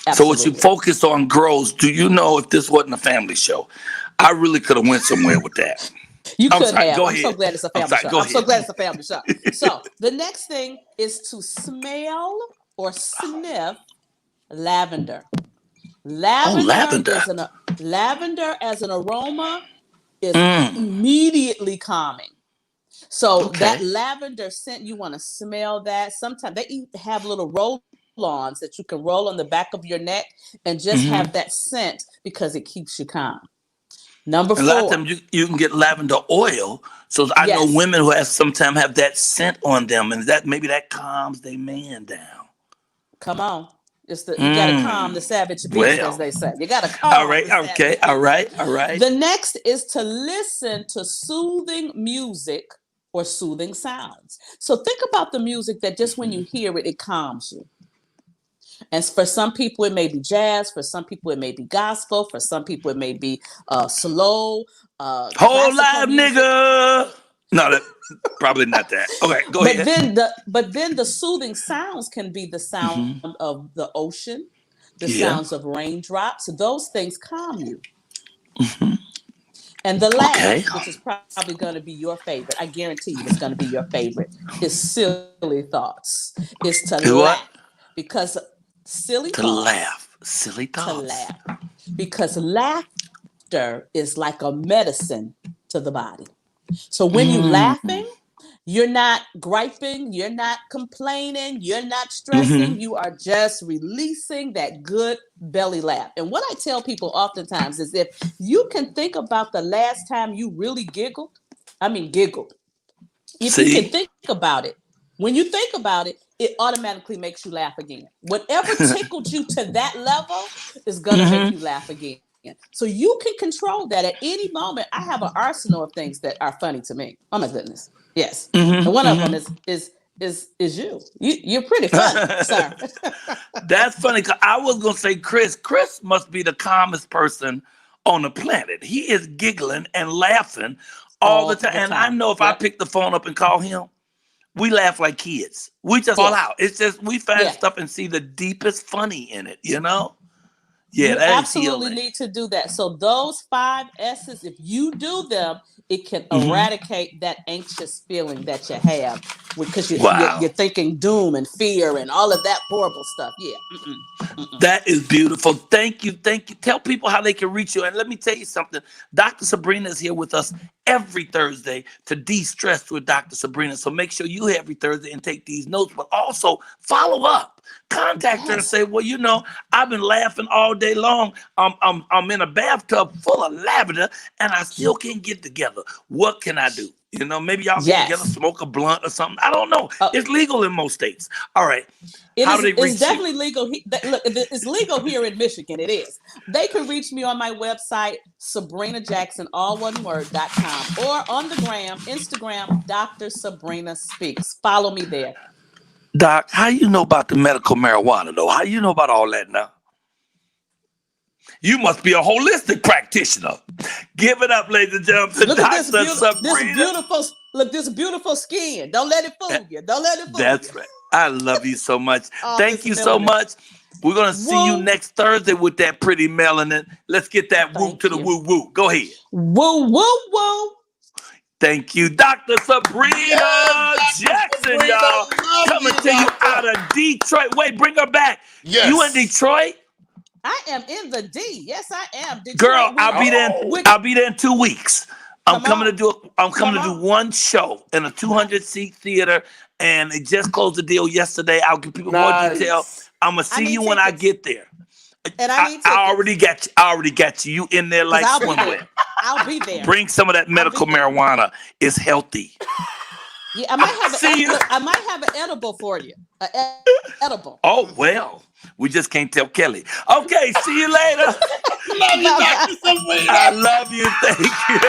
Absolutely. So what you focus on grows. Do you know if this wasn't a family show, I really could have went somewhere with that. You could have. Go I'm ahead. so glad it's a family show. I'm so glad it's a family show. So the next thing is to smell or sniff lavender. Lavender as an aroma is immediately calming. So that lavender scent, you want to smell that. Sometimes they have little roll-ons that you can roll on the back of your neck and just have that scent because it keeps you calm. Number 4. A lot of times you can get lavender oil. So I know women who sometimes have that scent on them, and that calms their man down. Come on. You gotta calm the savage beast, as they say. You gotta calm. All right, okay, all right. The next is to listen to soothing music or soothing sounds. So think about the music that just when you hear it, it calms you. And for some people, it may be jazz. For some people, it may be gospel. For some people, it may be slow. Whole live nigga. No, probably not that. Okay, go ahead. But then the soothing sounds can be the sound of the ocean, the sounds of raindrops. Those things calm you. And the last, which is probably going to be your favorite, I guarantee you it's going to be your favorite, is silly thoughts. It's to laugh. Because silly thoughts. Because laughter is like a medicine to the body. So when you're laughing, you're not griping, you're not complaining, you're not stressing, you are just releasing that good belly laugh. And what I tell people oftentimes is if you can think about the last time you really giggled. If you can think about it, when you think about it, it automatically makes you laugh again. Whatever tickled you to that level is going to make you laugh again. So you can control that at any moment. I have an arsenal of things that are funny to me. Oh my goodness. Yes. And one of them is you. You're pretty funny, sir. That's funny. Cause I was going to say Chris. Chris must be the calmest person on the planet. He is giggling and laughing all the time. And I know if I pick the phone up and call him, we laugh like kids. We just fall out. It's just we find stuff and see the deepest funny in it, you know? Yeah, you absolutely need to do that. So those 5 S's, if you do them, it can eradicate that anxious feeling that you have because you're thinking doom and fear and all of that horrible stuff. Yeah. That is beautiful. Thank you. Tell people how they can reach you. And let me tell you something. Dr. Sabrina is here with us every Thursday to de-stress with Dr. Sabrina. So make sure you every Thursday and take these notes, but also follow up. Contact her and say, well, you know, I've been laughing all day long. I'm in a bathtub full of lavender and I still can't get together. What can I do? You know, maybe y'all can together smoke a blunt or something. I don't know. It's legal in most states. All right. It's definitely legal. Look, it's legal here in Michigan. It is. They can reach me on my website, SabrinaJackson, all one word.com, or on the Instagram, Dr. Sabrina Speaks. Follow me there. Doc, how you know about the medical marijuana, though? How you know about all that now? You must be a holistic practitioner. Give it up, ladies and gentlemen. Look at this beautiful skin. Don't let it fool you. That's right. I love you so much. Thank you so much. We're going to see you next Thursday with that pretty melanin. Let's get that woo to the woo woo. Go ahead. Woo, woo, woo. Thank you, Dr. Sabrina Jackson, y'all. Coming to you out of Detroit. Wait, bring her back. Yes. You in Detroit? I am in the D. Yes, I am. Girl, I'll be there in 2 weeks. I'm coming to do one show in a 200-seat theater, and they just closed the deal yesterday. I'll give people more detail. I'm gonna see you when I get there. And I already got you. I already got you. You in there like swimwear. I'll be there. Bring some of that medical marijuana. It's healthy. Yeah, I might have an edible for you. Edible. Oh well, we just can't tell Kelly. Okay, see you later. Love you, Dr. Sabrina. I love you. Thank you.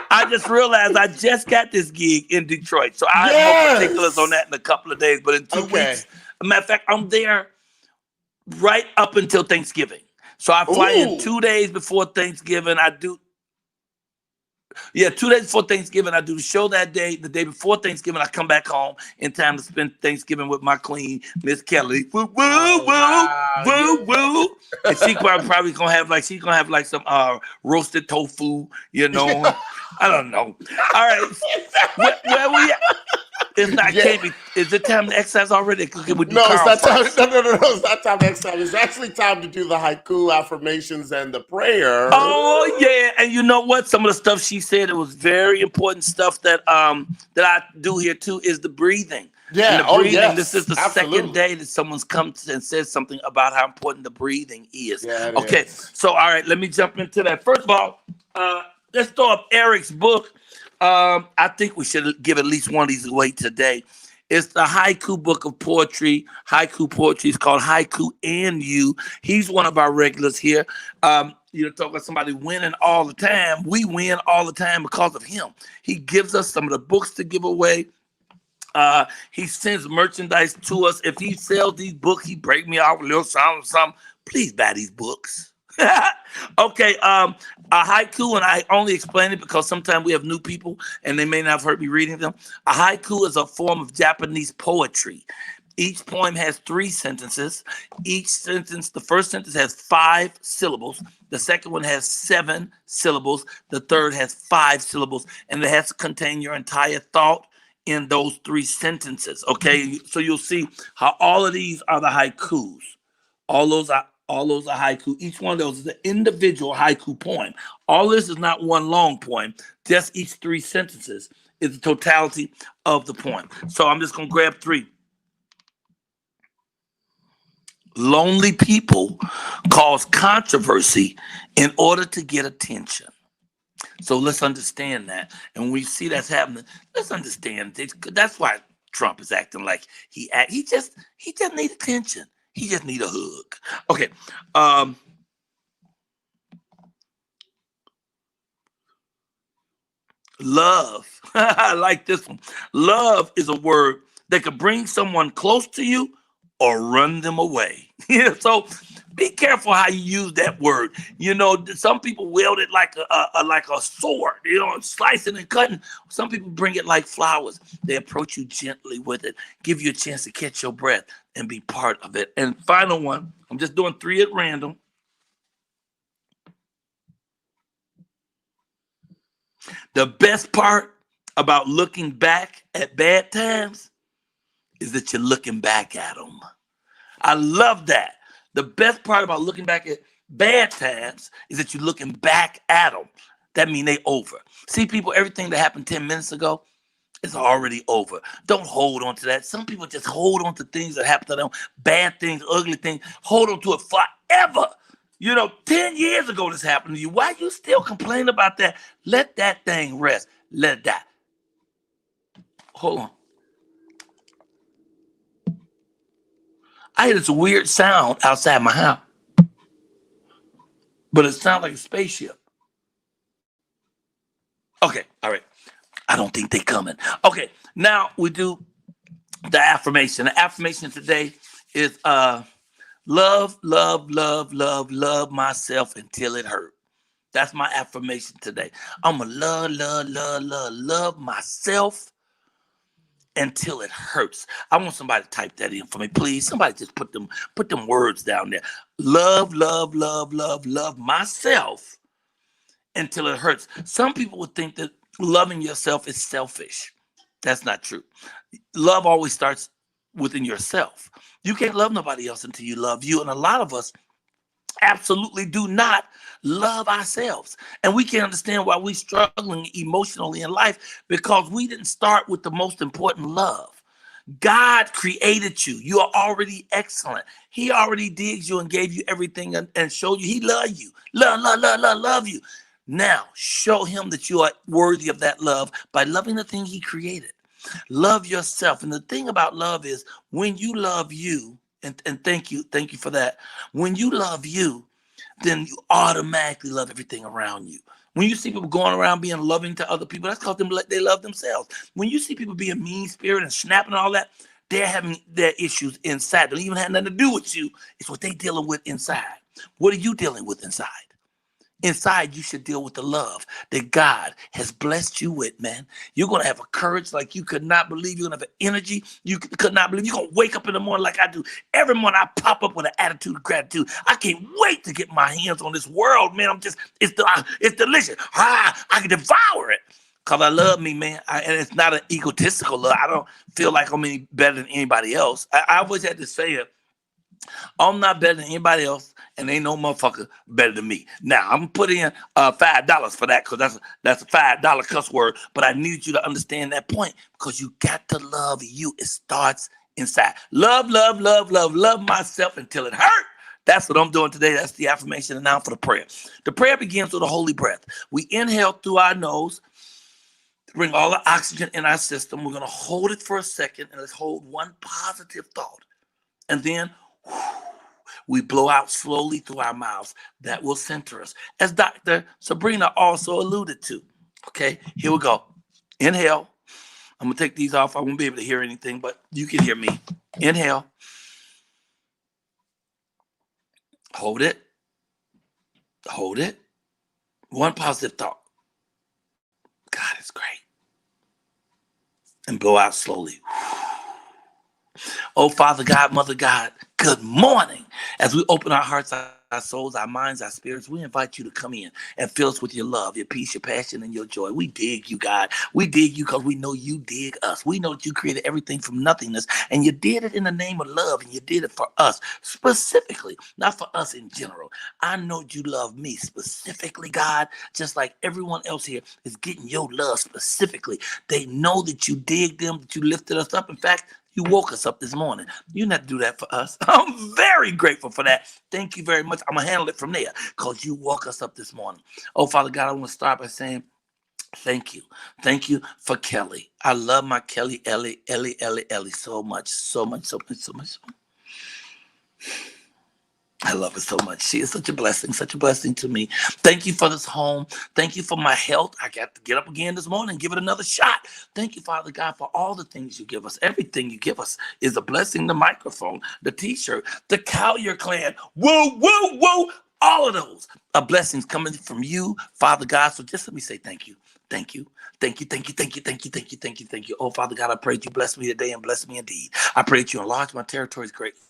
I just realized I just got this gig in Detroit, so I have more particulars on that in a couple of days. But in 2 weeks, as a matter of fact, I'm there right up until Thanksgiving. So I fly in 2 days before Thanksgiving. 2 days before Thanksgiving, I do the show that day. The day before Thanksgiving, I come back home in time to spend Thanksgiving with my queen, Miss Kelly. Woo, woo, woo, woo. And she probably gonna have like some roasted tofu, you know. I don't know. All right. Where we at? It's not can't be. Is it time to exercise already? It's that time. No, it's not time to exercise. It's actually time to do the haiku affirmations and the prayer. Oh yeah, and you know what? Some of the stuff she said, it was very important stuff that I do here too, is the breathing. Yeah. And the breathing. Yes. This is the second day that someone's come and said something about how important the breathing is. Yeah, okay. So all right, let me jump into that. First of all, let's throw up Eric's book. I think we should give at least one of these away today. It's the Haiku book of poetry. Haiku poetry is called Haiku and You. He's one of our regulars here. You're talking about somebody winning all the time. We win all the time because of him. He gives us some of the books to give away. He sends merchandise to us. If he sells these books, he break me off a little something. Please buy these books. Okay, a haiku, and I only explain it because sometimes we have new people and they may not have heard me reading them. A haiku is a form of Japanese poetry. Each poem has 3 sentences. Each sentence, the first sentence has 5 syllables. The second one has 7 syllables. The third has 5 syllables, and it has to contain your entire thought in those 3 sentences. Okay, so you'll see how all of these are the haikus. All those are haiku. Each one of those is an individual haiku poem. All this is not one long poem. Just each 3 sentences is the totality of the poem. So I'm just going to grab 3. Lonely people cause controversy in order to get attention. So let's understand that. And when we see that's happening, let's understand this. That's why Trump is acting like he just needs attention. He just need a hug. Okay. Love. I like this one. Love is a word that could bring someone close to you or run them away. So be careful how you use that word. You know, some people wield it like a sword, you know, slicing and cutting. Some people bring it like flowers. They approach you gently with it, give you a chance to catch your breath and be part of it. And final one, I'm just doing 3 at random. The best part about looking back at bad times is that you're looking back at them. I love that. The best part about looking back at bad times is that you're looking back at them. That means they over. See, people, everything that happened 10 minutes ago is already over. Don't hold on to that. Some people just hold on to things that happen to them, bad things, ugly things, hold on to it forever. You know, 10 years ago this happened to you. Why you still complaining about that? Let that thing rest. Let it die. Hold on. I hear this weird sound outside my house, but it sounds like a spaceship. Okay, all right. I don't think they're coming. Okay, now we do the affirmation. The affirmation today is love, love, love, love, love myself until it hurt. That's my affirmation today. I'm going to love, love, love, love, love myself until it hurts. I want somebody to type that in for me, please. Somebody just put them words down there. Love, love, love, love, love myself until it hurts. Some people would think that loving yourself is selfish. That's not true. Love always starts within yourself. You can't love nobody else until you love you. And a lot of us absolutely do not love ourselves. And we can understand why we're struggling emotionally in life, because we didn't start with the most important love. God created you. You are already excellent. He already digs you and gave you everything and showed you he loves you. Love you. Now, show him that you are worthy of that love by loving the thing he created. Love yourself. And the thing about love is, when you love you, and thank you for that. When you love you, then you automatically love everything around you. When you see people going around being loving to other people, that's because they love themselves. When you see people being mean-spirited and snapping and all that, they're having their issues inside. They don't even have nothing to do with you. It's what they're dealing with inside. What are you dealing with inside? Inside, you should deal with the love that God has blessed you with, man. You're going to have a courage like you could not believe. You're going to have an energy you could not believe. You're going to wake up in the morning like I do. Every morning, I pop up with an attitude of gratitude. I can't wait to get my hands on this world, man. It's delicious. I can devour it because I love me, man. And it's not an egotistical love. I don't feel like I'm any better than anybody else. I always had to say it. I'm not better than anybody else, and ain't no motherfucker better than me. Now, I'm putting in $5 for that, because that's a $5 cuss word, but I need you to understand that point, because you got to love you. It starts inside. Love myself until it hurt. That's what I'm doing today. That's the affirmation, and now for the prayer. The prayer begins with a holy breath. We inhale through our nose to bring all the oxygen in our system. We're going to hold it for a second, and let's hold one positive thought. And then we blow out slowly through our mouths. That will center us, as Dr. Sabrina also alluded to. Okay, here we go. Inhale. I'm going to take these off. I won't be able to hear anything, but you can hear me. Inhale. Hold it. Hold it. One positive thought. God is great. And blow out slowly. Oh, Father God, Mother God, good morning. As we open our hearts, our souls, our minds, our spirits, we invite you to come in and fill us with your love, your peace, your passion, and your joy. We dig you, God. We dig you because we know you dig us. We know that you created everything from nothingness, and you did it in the name of love, and you did it for us specifically, not for us in general. I know you love me specifically, God, just like everyone else here is getting your love specifically. They know that you dig them, that you lifted us up. In fact, you woke us up this morning. You didn't have to do that for us. I'm very grateful for that. Thank you very much. I'm going to handle it from there because you woke us up this morning. Oh, Father God, I want to start by saying thank you. Thank you for Kelly. I love my Kelly, Ellie so much. I love her so much. She is such a blessing to me. Thank you for this home. Thank you for my health. I got to get up again this morning and give it another shot. Thank you, Father God, for all the things you give us. Everything you give us is a blessing. The microphone, the t-shirt, the Colyar clan. Woo. All of those are blessings coming from you, Father God. So just let me say thank you. Thank you. Oh, Father God, I pray that you bless me today and bless me indeed. I pray that you enlarge my territories greatly.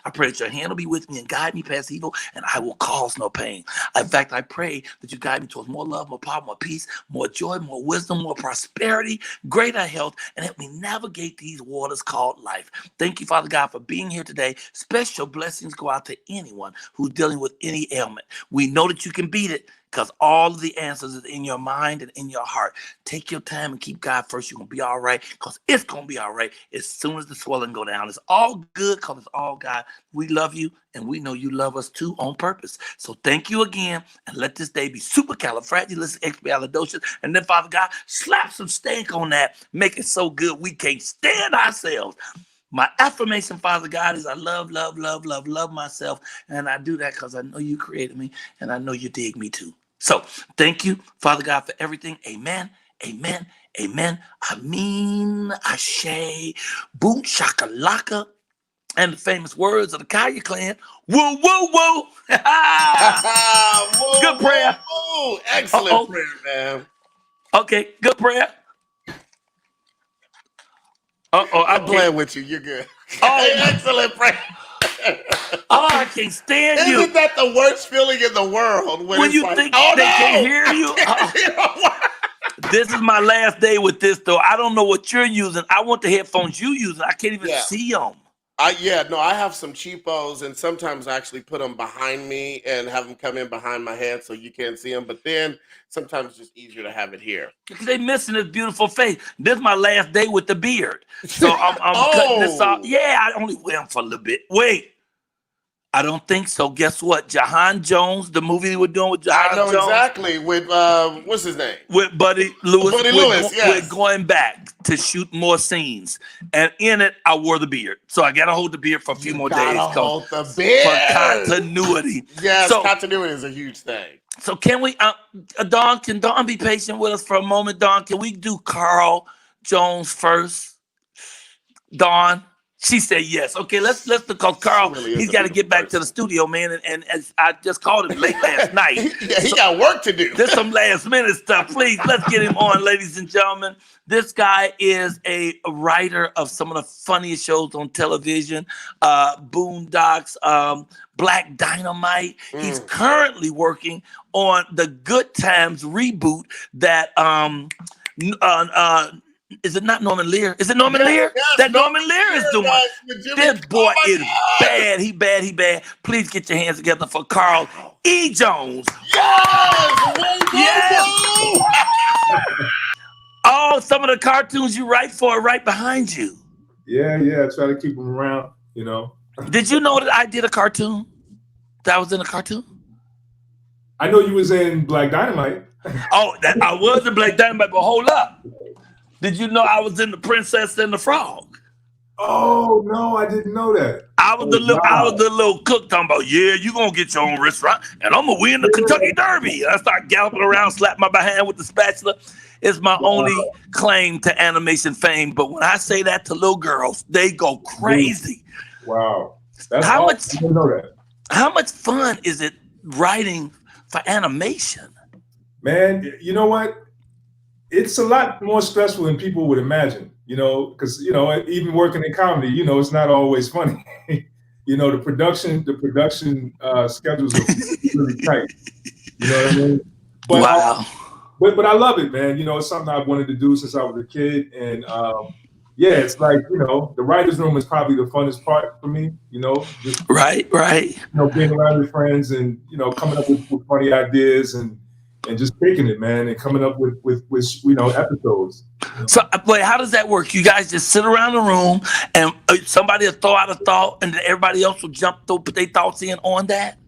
I pray that your hand will be with me and guide me past evil, and I will cause no pain. In fact, I pray that you guide me towards more love, more power, more peace, more joy, more wisdom, more prosperity, greater health, and help me navigate these waters called life. Thank you, Father God, for being here today. Special blessings go out to anyone who's dealing with any ailment. We know that you can beat it, because all of the answers is in your mind and in your heart. Take your time and keep God first. You're going to be all right, because it's going to be all right as soon as the swelling go down. It's all good because it's all God. We love you, and we know you love us too on purpose. So thank you again, and let this day be supercalifragilisticexpialidocious. And then, Father God, slap some stank on that. Make it so good we can't stand ourselves. My affirmation, Father God, is I love myself. And I do that because I know you created me, and I know you dig me too. So thank you, Father God, for everything. Amen. I mean, ashe, boom, shakalaka, and the famous words of the Colyar clan. Woo. Good prayer. Excellent prayer, man. Okay, good prayer. I'm playing with you. You're good. Excellent prayer. I can't stand you. Isn't that the worst feeling in the world? When you like, think they can't hear you? This is my last day with this, though. I don't know what you're using. I want the headphones you using. I can't even see them. I have some cheapos, and sometimes I actually put them behind me and have them come in behind my head so you can't see them. But then sometimes it's just easier to have it here. Because they missing his beautiful face. This is my last day with the beard. So I'm cutting this off. Yeah, I only wear him for a little bit. Wait. I don't think so. Guess what? Jahan Jones, the movie we're doing with Jahan Jones. I know exactly. With, what's his name? With Buddy Lewis. Yes. We're going back to shoot more scenes. And in it, I wore the beard. So I got to hold the beard for a few more days. Hold the beard. For continuity. Yes, so, continuity is a huge thing. So can we, Dawn, can Dawn be patient with us for a moment? Dawn, can we do Carl Jones first? Dawn? She said yes. Okay, let's because Carl, really he's got to get back to the studio, man. And as I just called him late last night. He got work to do. There's some last minute stuff. Please, let's get him on, ladies and gentlemen. This guy is a writer of some of the funniest shows on television, Boondocks, Black Dynamite. He's currently working on the Good Times reboot that is it not Norman Lear? Is it Norman Lear? Yes, that Norman Lear is doing. This boy is bad. He bad. Please get your hands together for Carl E. Jones. Yes! Oh, some of the cartoons you write for are right behind you. Yeah. I try to keep them around, you know. Did you know that I did a cartoon? That I was in a cartoon? I know you was in Black Dynamite. Oh, that I was in Black Dynamite, but hold up. Did you know I was in The Princess and the Frog? Oh no, I didn't know that. I was the little cook talking about, yeah, you gonna get your own restaurant, and I'm gonna win the Kentucky Derby. I start galloping around, slap my behind with the spatula. It's my only claim to animation fame. But when I say that to little girls, they go crazy. Wow, that's awesome. I didn't know that. How much fun is it writing for animation? Man, you know what? It's a lot more stressful than people would imagine, you know, because, you know, even working in comedy, you know, it's not always funny. You know, the production schedules are really tight. You know what I mean? But, wow. But I love it, man. You know, it's something I've wanted to do since I was a kid. And yeah, it's like, you know, the writer's room is probably the funnest part for me, you know. Just, right. You know, being around with friends and, you know, coming up with funny ideas and just taking it, man, and coming up with you know, episodes. You know? So, wait, how does that work? You guys just sit around the room and somebody will throw out a thought and then everybody else will jump through, put their thoughts in on that?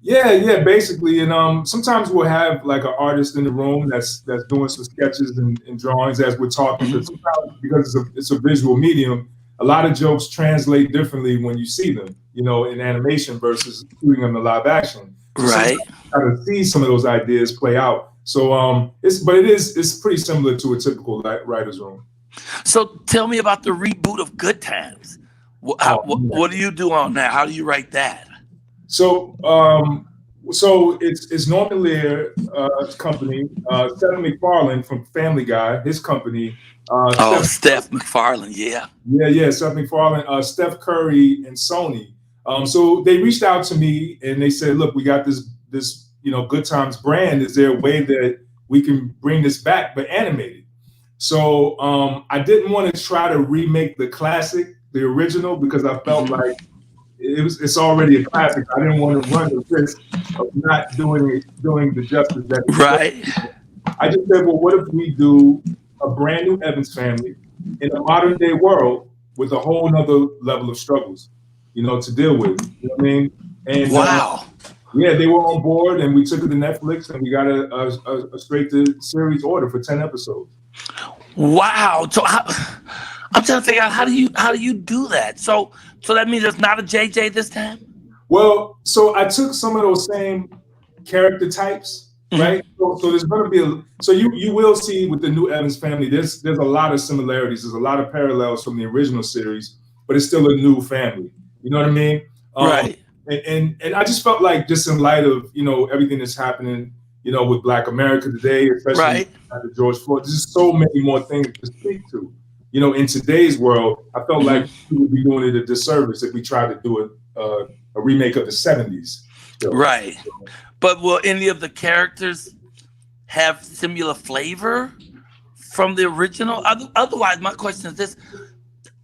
Yeah, basically. And sometimes we'll have like an artist in the room that's doing some sketches and drawings as we're talking. But sometimes, because it's a visual medium, a lot of jokes translate differently when you see them, you know, in animation versus shooting them in live action. So right. How to see some of those ideas play out. So it's pretty similar to a typical writer's room. So tell me about the reboot of Good Times. What do you do on that? How do you write that? So it's Norman Lear's company, Seth MacFarlane from Family Guy, his company. Steph MacFarlane, yeah. Yeah, Seth MacFarlane, Steph Curry, and Sony. So they reached out to me and they said, look, we got this you know, Good Times brand. Is there a way that we can bring this back but animated? So I didn't want to try to remake the classic, the original, because I felt like it's already a classic. I didn't want to run the risk of not doing the justice that it right. I just said, well, what if we do a brand new Evans family in a modern day world with a whole nother level of struggles, you know, to deal with. You know what I mean? And wow. Yeah, they were on board, and we took it to Netflix, and we got a straight to series order for 10 episodes. Wow! So I'm trying to figure out how do you do that? So that means it's not a JJ this time. Well, so I took some of those same character types, right? So there's going to be so you will see with the new Evans family. There's a lot of similarities. There's a lot of parallels from the original series, but it's still a new family. You know what I mean? Right. And I just felt like, just in light of, you know, everything that's happening, you know, with Black America today, especially after George Floyd, there's just so many more things to speak to. You know, in today's world, I felt like we would be doing it a disservice if we tried to do a remake of the 70s. So, right. But will any of the characters have similar flavor from the original? Otherwise, my question is this.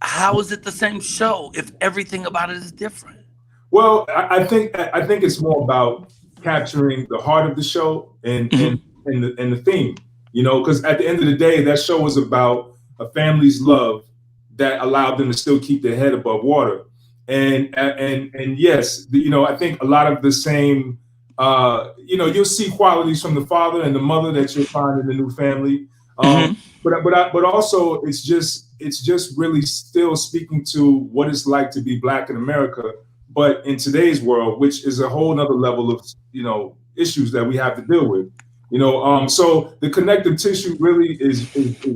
how is it the same show if everything about it is different? Well, I think it's more about capturing the heart of the show and the theme, because at the end of the day, that show was about a family's love that allowed them to still keep their head above water. And yes, I think a lot of the same, you'll see qualities from the father and the mother that you'll find in the new family. But also it's just really still speaking to what it's like to be Black in America, but in today's world, which is a whole nother level of issues that we have to deal with. So the connective tissue really is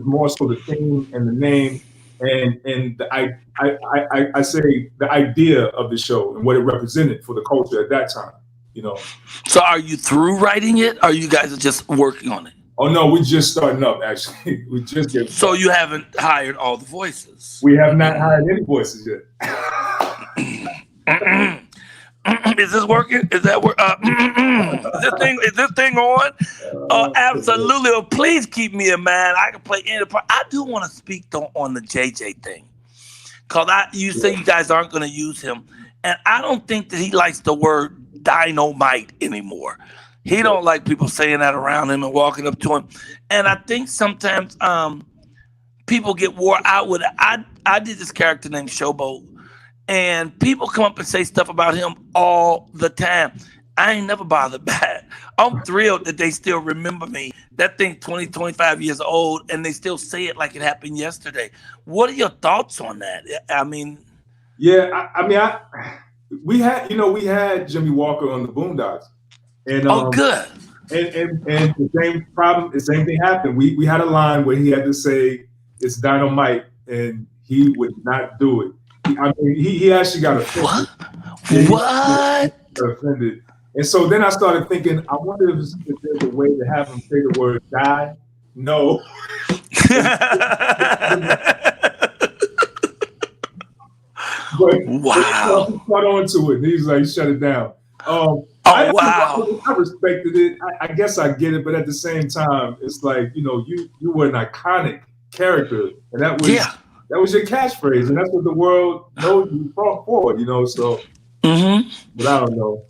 more so the theme and the name and I say the idea of the show and what it represented for the culture at that time. So are you through writing it, or you guys are just working on it? Oh no, we're just starting up. Actually, we just get. So you haven't hired all the voices? We have not hired any voices yet. Is this working? Is that work? Is this thing on? Oh, absolutely. Well, please keep me in mind. I can play any part. I do want to speak though on the JJ thing, cause you say you guys aren't going to use him, and I don't think that he likes the word dynamite anymore. He don't like people saying that around him and walking up to him, and I think sometimes people get wore out with it. I did this character named Showboat. And people come up and say stuff about him all the time. I ain't never bothered by it. I'm thrilled that they still remember me. That thing 20, 25 years old, and they still say it like it happened yesterday. What are your thoughts on that? I mean... Yeah, we had Jimmy Walker on the Boondocks. And, good. And the same thing happened. We had a line where he had to say, it's dynamite, and he would not do it. I mean, he actually got offended. What? Offended. And so then I started thinking, I wonder if there's a way to have him say the word die. No. Wow. He caught on to it. And he's like, shut it down. Wow. I respected it. I guess I get it, but at the same time, it's like, you were an iconic character, and that was your catchphrase, and that's what the world knows you for, so. But I don't know.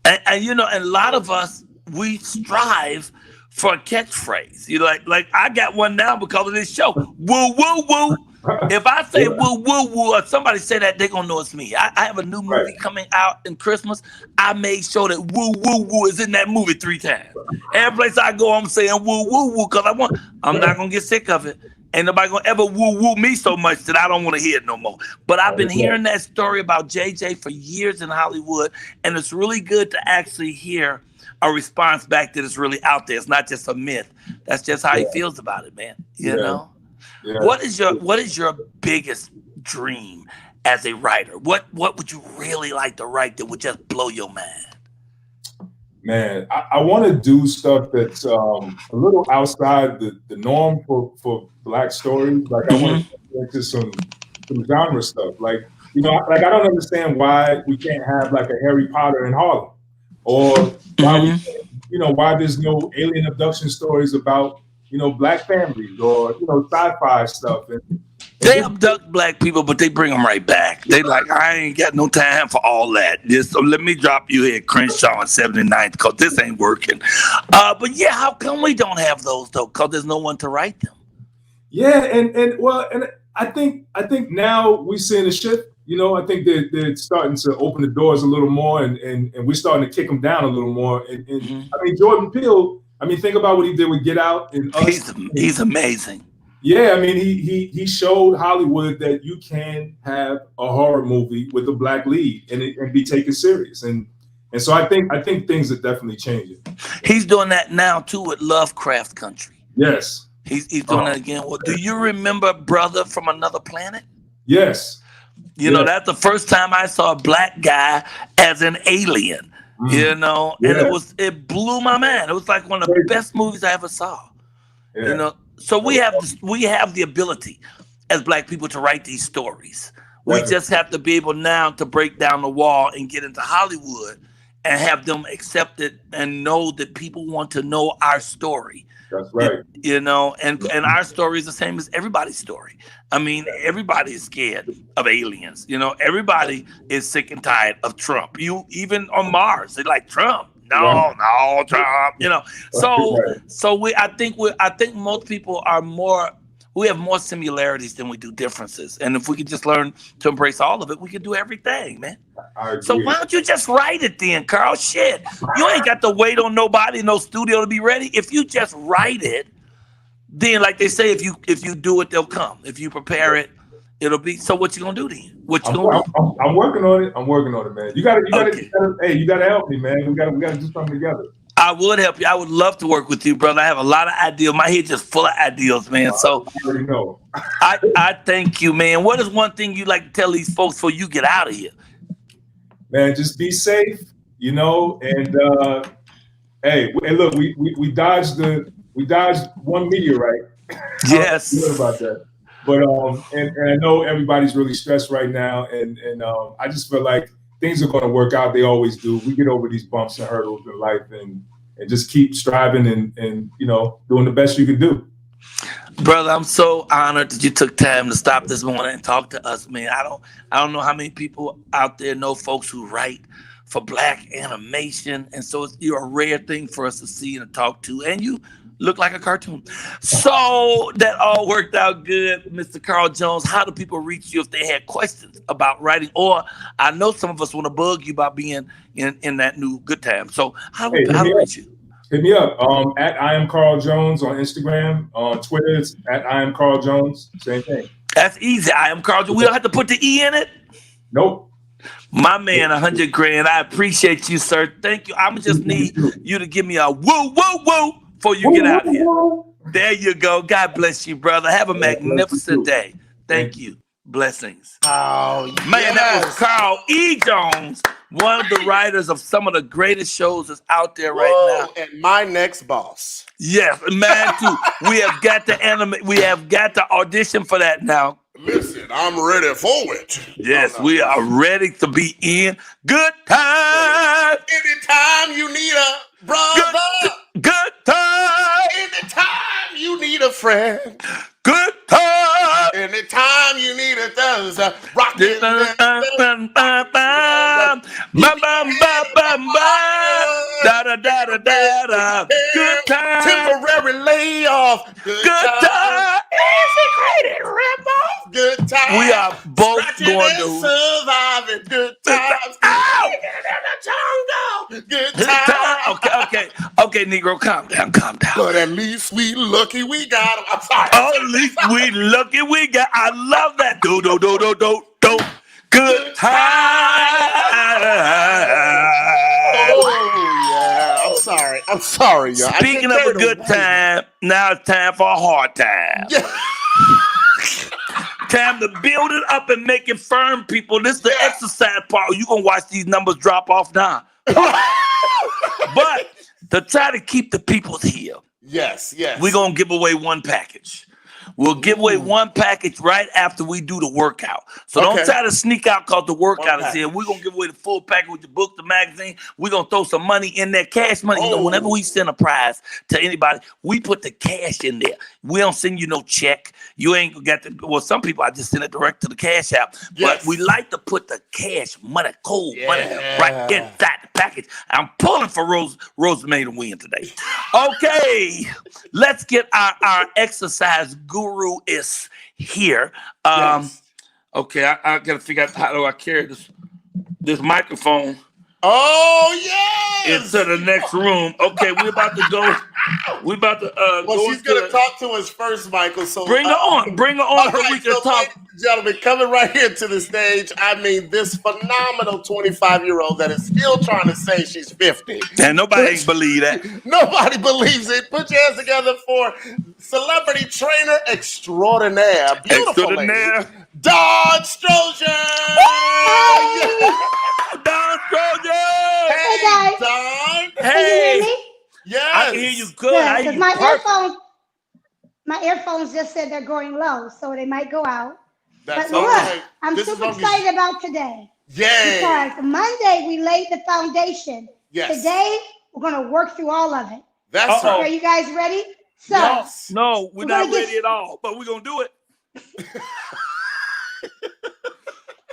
And and a lot of us, we strive for a catchphrase. Like I got one now because of this show. Woo, woo, woo. If I say woo, woo, woo, or somebody say that, they're going to know it's me. I have a new movie coming out in Christmas. I made sure that woo, woo, woo is in that movie 3 times. Every place I go, I'm saying woo, woo, woo, because I'm not going to get sick of it. Ain't nobody gonna ever woo me so much that I don't want to hear it no more. But I've been hearing that story about JJ for years in Hollywood, and it's really good to actually hear a response back that is really out there. It's not just a myth. That's just how he feels about it, man. You know? Yeah. What is your biggest dream as a writer? What would you really like to write that would just blow your mind? Man, I want to do stuff that's a little outside the norm for Black stories. Like I want to get into some genre stuff. Like I don't understand why we can't have like a Harry Potter in Harlem, or why why there's no alien abduction stories about Black families, or sci-fi stuff. And they abduct Black people, but they bring them right back. They like, I ain't got no time for all that. So let me drop you here, Crenshaw, in 79th, because this ain't working. But yeah, how come we don't have those though? Because there's no one to write them. Yeah, and I think now we're seeing a shift. I think they're starting to open the doors a little more, and we're starting to kick them down a little more. And I mean, Jordan Peele. I mean, think about what he did with Get Out and Us. He's amazing. Yeah, I mean, he showed Hollywood that you can have a horror movie with a Black lead and be taken serious, and so I think things are definitely changing. He's doing that now too with Lovecraft Country. Yes, he's doing that again. Well, do you remember Brother from Another Planet? Yes. That's the first time I saw a Black guy as an alien. And it blew my mind. It was like one of the best movies I ever saw. Yeah. So we have the ability as Black people to write these stories. We just have to be able now to break down the wall and get into Hollywood and have them accept it and know that people want to know our story. That's right. You know, and our story is the same as everybody's story. I mean, everybody is scared of aliens. You know, everybody is sick and tired of Trump. You even on Mars, they like Trump. No, Trump. You know, so I think most people are more. We have more similarities than we do differences. And if we could just learn to embrace all of it, we could do everything, man. So why don't you just write it then, Carl? Shit. You ain't got to wait on nobody, no studio to be ready. If you just write it, then like they say, if you do it, they'll come. If you prepare it, it'll be. So what you gonna do then? I'm working on it. I'm working on it, man. You gotta help me, man. We gotta do something together. I would help you. I would love to work with you, brother. I have a lot of ideas. My head just full of ideas, man. So I already know. I thank you, man. What is one thing you like to tell these folks before you get out of here? Man, just be safe, you know. And hey, look, we dodged one meteorite. Yes. I don't know about that. But and I know everybody's really stressed right now, and I just feel like things are going to work out. They always do. We get over these bumps and hurdles in life, and just keep striving and you know, doing the best you can do. Brother, I'm so honored that you took time to stop this morning and talk to us, man. I don't know how many people out there know folks who write for Black animation, and so you're a rare thing for us to see and to talk to, and you look like a cartoon. So that all worked out good, Mr. Carl Jones. How do people reach you if they had questions about writing? Or I know some of us want to bug you about being in that new Good Time. So how do we reach you? Hit me up at I am Carl Jones on Instagram. On Twitter, it's at I am Carl Jones. Same thing. That's easy. I am Carl Jones. We don't have to put the E in it? Nope. My man, 100 grand. I appreciate you, sir. Thank you. I'm just need you to give me a woo, woo, woo before you get out of here. There you go. God bless you, brother. Have a magnificent day. Thank you. Blessings. Oh, man, that was Carl E. Jones, one of the writers of some of the greatest shows that's out there right now. And my next boss. Yes, man, too. We have got to animate. We have got to audition for that now. Listen, I'm ready for it. Yes, we are ready to be in Good Time. Anytime you need a brother. Good time. Anytime you need a friend. Good time. Anytime you need a thunder. Rockin'. Good time. Temporary layoff. Good time. Integrated rip-off. Good time. We are both going to surviving. Good times. Ow! In the jungle. Good time. Okay, Negro, calm down. But at least we lucky we got him. I'm sorry. Oh, at least we lucky we got. I love that. Do. Good time. Oh yeah. I'm sorry, y'all. Speaking of a good time, now it's time for a hard time. Yeah. Time to build it up and make it firm, people. This is the exercise part. You're going to watch these numbers drop off now. But to try to keep the people here, yes, we're going to give away one package. We'll give away one package right after we do the workout. So don't try to sneak out because the workout is here. We're going to give away the full package with the book, the magazine. We're going to throw some money in there, cash money. You know, whenever we send a prize to anybody, we put the cash in there. We don't send you no check. You ain't got to, well, some people, I just send it direct to the cash app. But we like to put the cash money, cold money right inside the package. I'm pulling for Rosemary to win today. Okay, let's get our exercise guru is here. Okay, I gotta figure out how do I carry this microphone. Oh yes! Into the next room. Okay, we're about to go. We're about to well, she's gonna talk to us first, Michael. So bring her on so we can talk. Ladies and gentlemen, coming right here to the stage. I mean, this phenomenal 25-year-old that is still trying to say she's 50. And nobody ain't believe that. Nobody believes it. Put your hands together for celebrity trainer extraordinaire, beautiful lady, Todd Strozier. Don Strozier. Hey guys. Don. Hey. Can you hear me? Yes. I can hear you good. Yeah, because my earphones just said they're going low, so they might go out. That's but okay. Look, I'm super excited about today. Yay. Because Monday we laid the foundation Yes. Today, we're going to work through all of it. That's Are right. you guys ready? So, Yes. No, we're not gonna ready at all, but we're going to do it.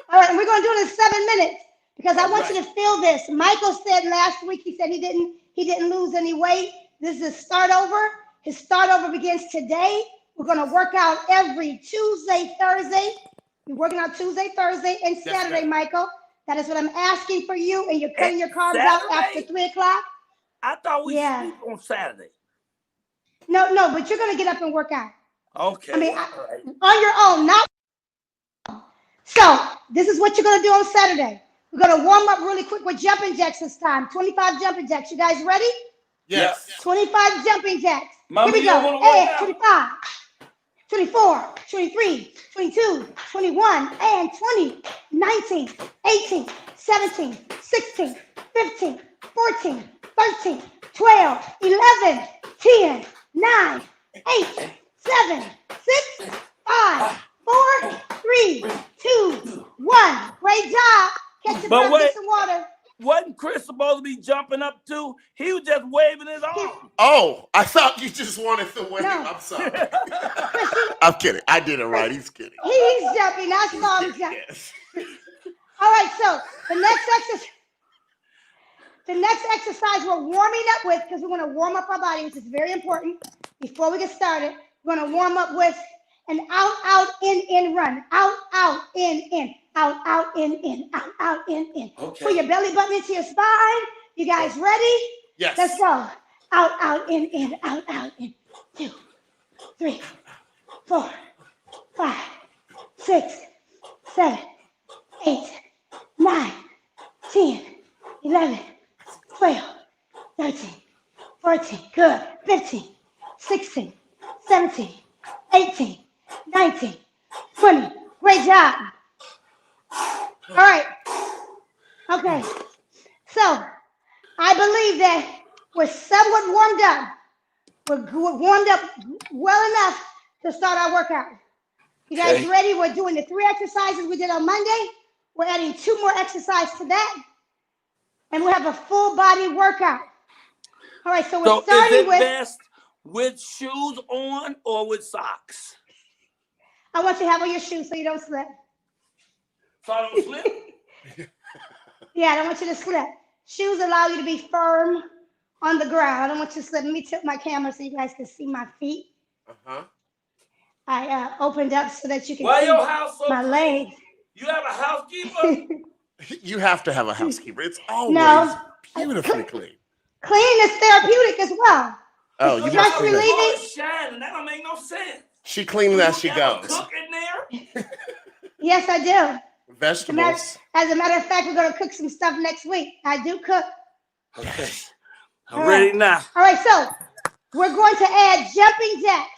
all right, and we're going to do it in 7 minutes because I All want right. you to feel this. Michael said last week, he said he didn't lose any weight. This is a start over. His start over begins today. We're going to work out every Tuesday, Thursday. We're working out Tuesday, Thursday, and Saturday, ma'am. Michael. That is what I'm asking for you, and you're cutting your carbs Saturday? out after 3 o'clock. I thought we Yeah. sleep on Saturday. No, but you're going to get up and work out. Okay. I mean, all right. on your own, not. So this is what you're going to do on Saturday. We're going to warm up really quick with jumping jacks this time. 25 jumping jacks. You guys ready? Yes. 25 jumping jacks. Mama, Here we you don't go. wanna work And out? 25, 24, 23, 22, 21, and 20, 19, 18, 17, 16, 15, 14, 13, 12, 11, 10, 9, 8, 7, 6, 5, 4, 3, 2, 1. Great job. Catch your But breath, wait. get some water. Wasn't Chris supposed to be jumping up too? He was just waving his arm. Oh, I thought you just wanted to win. No. I'm sorry. I'm kidding. I did it right. He's kidding. He's jumping. I saw him jump. Yes. All right, so the next exercise we're warming up with, because we're going to warm up our body, which is very important. Before we get started, we're going to warm up with an out, in run. Out, in. Out, in. Out, in. Okay. Put your belly button into your spine. You guys ready? Yes. Let's go. Out, in. Out, in. 2, 3, 4, 5, 6, 7, 8, 9, 10, 11, 12, 13, 14, good, 15, 16, 17, 18, 19, 20. Great job. All right. Okay. So I believe that we're somewhat warmed up. We're warmed up well enough to start our workout. You guys Okay. ready? We're doing the 3 exercises we did on Monday. We're adding 2 more exercises to that. And we'll have a full body workout. All right, so we're So is starting it with, best with shoes on or with socks? I want you to have on your shoes so you don't slip. So I don't slip? Yeah, I don't want you to slip. Shoes allow you to be firm on the ground. I don't want you to slip. Let me tilt my camera so you guys can see my feet. Uh-huh. I opened up so that you can Why see your house so my clean? legs. You have a housekeeper? You have to have a housekeeper. It's always No. beautifully clean. Clean is therapeutic as well. Oh, you Stress must clean that. relieving. Oh, it's shining. That don't make no sense. She cleaning as she You ever goes. cook in there? Yes, I do. Vegetables. As a matter of fact, we're going to cook some stuff next week. I do cook. Okay. I'm All ready right. now. All right, so we're going to add jumping jacks.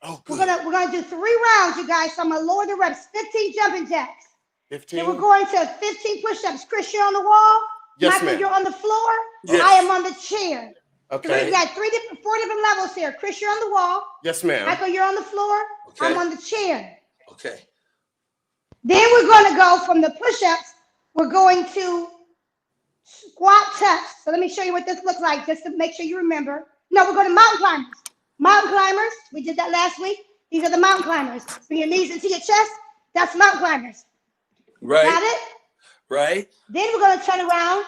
Oh, We're good. gonna do 3 rounds, you guys. So I'm gonna lower the reps. 15 jumping jacks. 15. Then we're going to 15 push-ups. Chris, you're on the wall. Yes, Michael, ma'am. you're on the floor. Yes. I am on the chair. So Okay. we've got 4 different levels here. Chris, you're on the wall. Yes, ma'am. Michael, you're on the floor. Okay. I'm on the chair. Okay. Then we're going to go from the push-ups. We're going to squat touch. So let me show you what this looks like, just to make sure you remember. No, we're going to mountain climbers. Mountain climbers. We did that last week. These are the mountain climbers. Bring your knees into your chest. That's mountain climbers. Right. Got it? Right. Then we're going to turn around.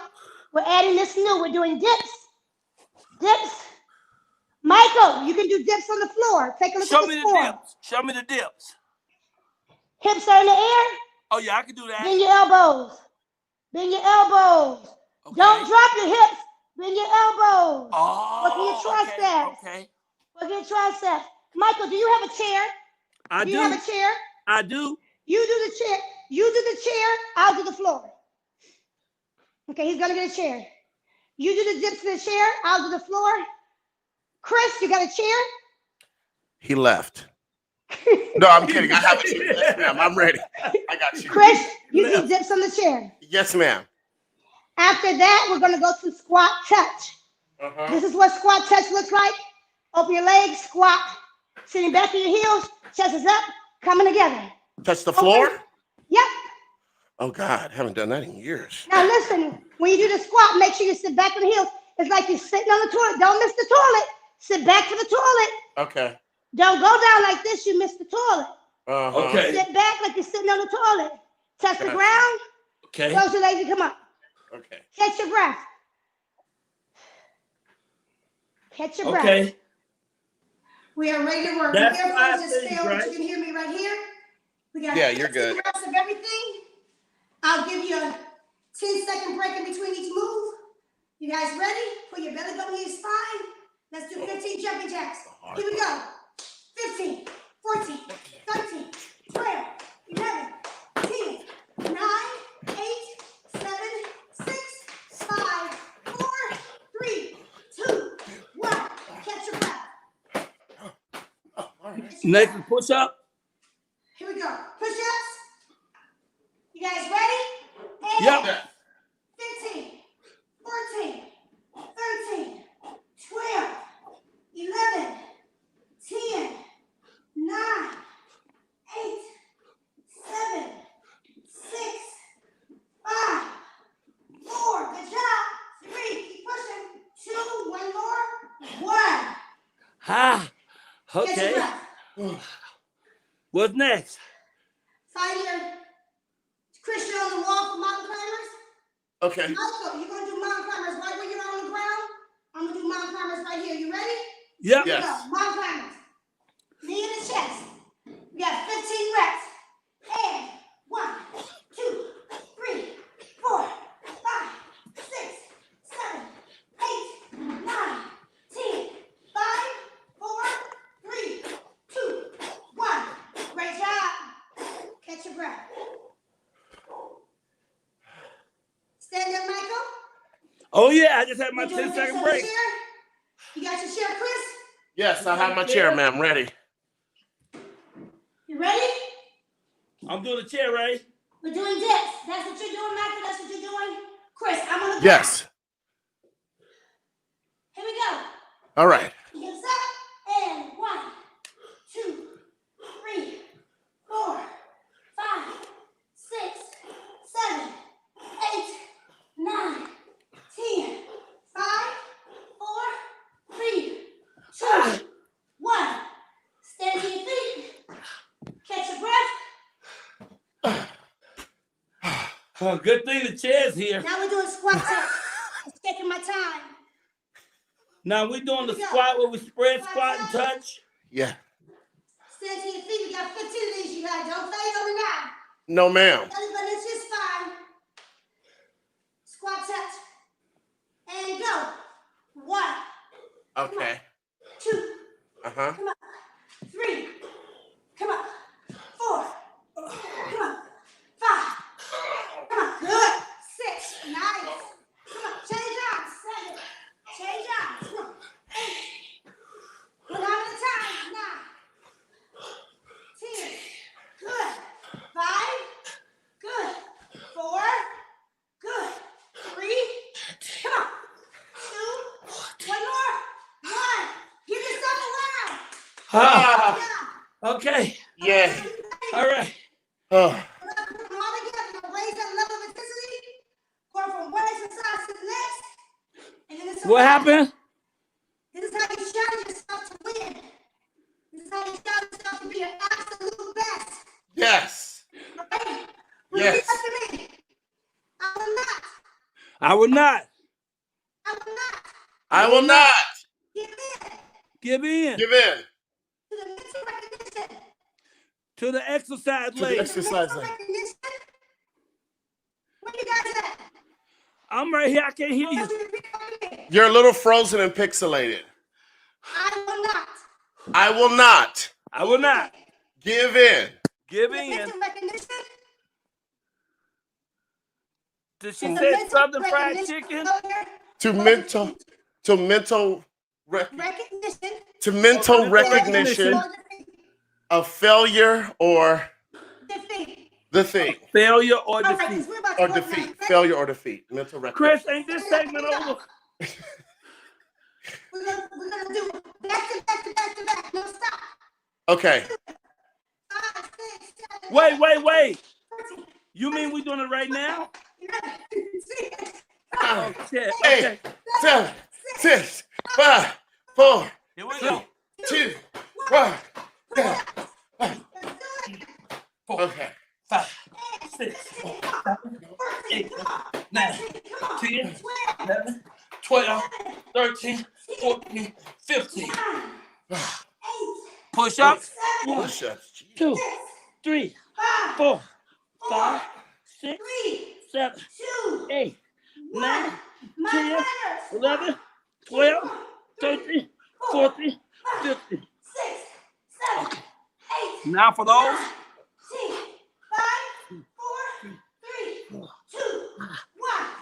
We're adding this new. We're doing dips. Dips. Michael, you can do dips on the floor. Take a look Show at me this the form. dips. Show me the dips. Hips are in the air. Oh yeah, I can do that. Bend your elbows. Bend your elbows. Okay. Don't drop your hips. Bend your elbows. Oh, Look at your triceps. Okay. Look at your triceps. Michael, do you have a chair? I Do do. you have a chair? I do. You do the chair. You do the chair. I'll do the floor. Okay, he's gonna get a chair. You do the dips in the chair. I'll do the floor. Chris, you got a chair? He left. No, I'm kidding. I have a chair. Yes, ma'am. I'm ready. I got you. Chris, you do dips on the chair. Yes, ma'am. After that, we're gonna go to squat touch. Uh-huh. This is what squat touch looks like. Open your legs, squat. Sitting back on your heels, chest is up, coming together. Touch the floor? Yep. Oh God, haven't done that in years. Now listen, when you do the squat, make sure you sit back on the heels. It's like you're sitting on the toilet. Don't miss the toilet. Sit back for the toilet. Okay. Don't go down like this. You miss the toilet. Okay. Sit back like you're sitting on the toilet. Touch the Gotcha. ground. Okay. Close your legs and come up. Okay. Catch your breath. Catch your breath. Okay. We are ready to work. That's Your five earphones just things, fail, but right? you can hear me right here. We got Yeah, you're 15 good. reps of everything. I'll give you a 10-second break in between each move. You guys ready? Put your belly button in your spine. Let's do 15 jumping jacks. Here we go. 15, 14, 13, 12, 11, 10, 9, 8, 7, 6, 5, 4, 3, 2, 1. Catch your breath. Next is push up. Here we go. Push-ups. You guys ready? And Yep. 15, 14, 13, 12, 11, 10, 9, 8, 7, 6, 5, 4. Good job. 3. Keep pushing. 2. 1 more. 1. Ha. Catch your Okay. breath. What's next? Find your Christian on the wall for mountain climbers. Okay. Michael, you're going to do mountain climbers right where you're on the ground. I'm going to do mountain climbers right here. You ready? Yep. Yes. Here we go. Mountain climbers. Knee in the chest. We got 15 reps. And 1, 2, 3, 4, 5, 6, 7, 8, 9, 10, 5, 4, 3, 2, 1. Great job. Catch your breath. Stand up, Michael. Oh yeah, I just had my You doing 10-second this break. chair? You got your chair, Chris? Yes, I have my chair, ma'am, ready. You ready? I'm doing the chair, right? We're doing dips. That's what you're doing, Michael. That's what you're doing. Chris, I'm on the Yes. Here we go. All right. Hips up. And 1, 2, 3, 4, 5, 6, 7, 8, 9, 10, 5, 4, 3, 2, 1. Stand to your feet. Catch your breath. Good thing the chair's here. Now we're doing squat taps. It's taking my time. Now we're doing the squat where we spread, squat, and touch. Yeah. Stand to your feet. We got 15 of these, you guys. Don't fail over now. No, ma'am. Everybody, it's just fine. Squat touch. And go. 1. Okay. 2. Uh-huh. Come on. 3. Come on. 4. Come on. 5. Come on. Good. 6. Nice. Come on. Change arms. 7. Change arms. Come on. 8. 1 arm at a time. 9. 10. Good. 5. Good. 4. Good. 3. Come on. 2. 1 more. 1. Give yourself a round. Ah, Yeah. okay. Yeah. All right. Oh. We're gonna put them all together and raise that level of intensity. Going from one exercise to the next. And then it's What happened? This is how you challenge yourself to win. This is how you challenge yourself to be your absolute best. Yes. Okay? Yes. Repeat after me. I will not. I will not I will not I will not give in give in give in to the mental recognition. to the exercise to the lane. exercise Mental lane. recognition. Where you guys at? I'm right here. I can't hear I you. want you to repeat after me. You're a little frozen and pixelated. I will not. I will not I will not give in give To the in. mental recognition. Did she To the say mental something fried recognition chicken? failure to mental recognition. to mental recognition Or of failure or defeat. the thing Failure or All right, defeat? 'cause we're about to or work now. defeat. Ready? Failure or defeat. Mental Chris, recognition. ain't this segment over? We're gonna do back to back to back to back. No stop. Okay. 5, 6, 7, Wait. 14. You mean we doing it right now? Oh, shit. 8, 7, 6, 5, 4, Here we go. 2, 1. Okay. 5, 6, 7, 8, 9, 10, 11, 12, 13, 14, 15. Push up. 1, 2, 3, 4, 5, 6, 7, 8, 9, 10, 11, 12, 13, 14, 15. Okay. Now for those.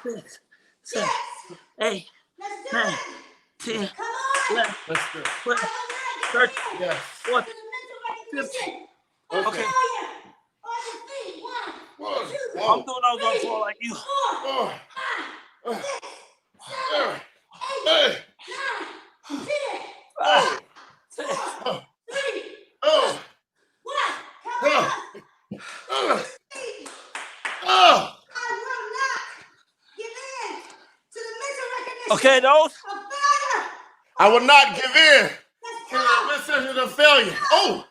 6, 7, 8, 9, 10, 11, 12, 13, 14, 15. Okay. I'm doing those on the floor like you. 5, 6, Oh! okay, those. I will not give in to the failure. Oh!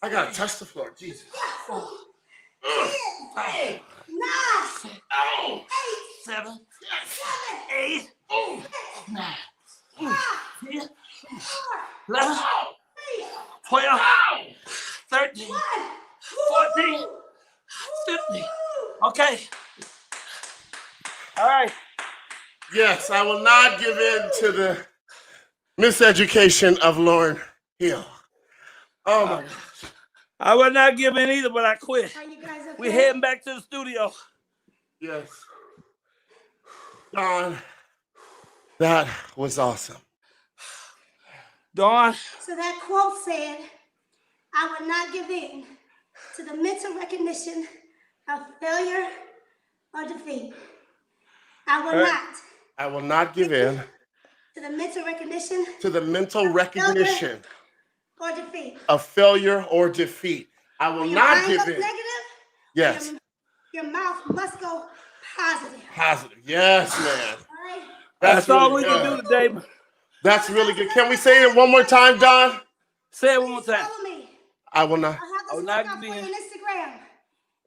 I gotta touch the floor. Jesus. 5, 6, 7, 8, 9, 10, 11, 12, 13, 14, 15. Okay. All right. Yes, I will not give in to the miseducation of Lauren Hill. Oh my gosh. I would not give in either, but I quit. Are you guys okay? We're heading back to the studio. Yes. Dawn, that was awesome. Dawn. So that quote said, I would not give in to the mental recognition of failure or defeat. I will not give in to the mental recognition or defeat. Of failure or defeat. I will not give in. Negative, yes. Your mouth must go positive. Positive. Yes, man. All right. That's all really we can do today. That's really good. Can we say it one more time, Don? Say it one more time. Follow me. I will not. I'll have this workout for you on Instagram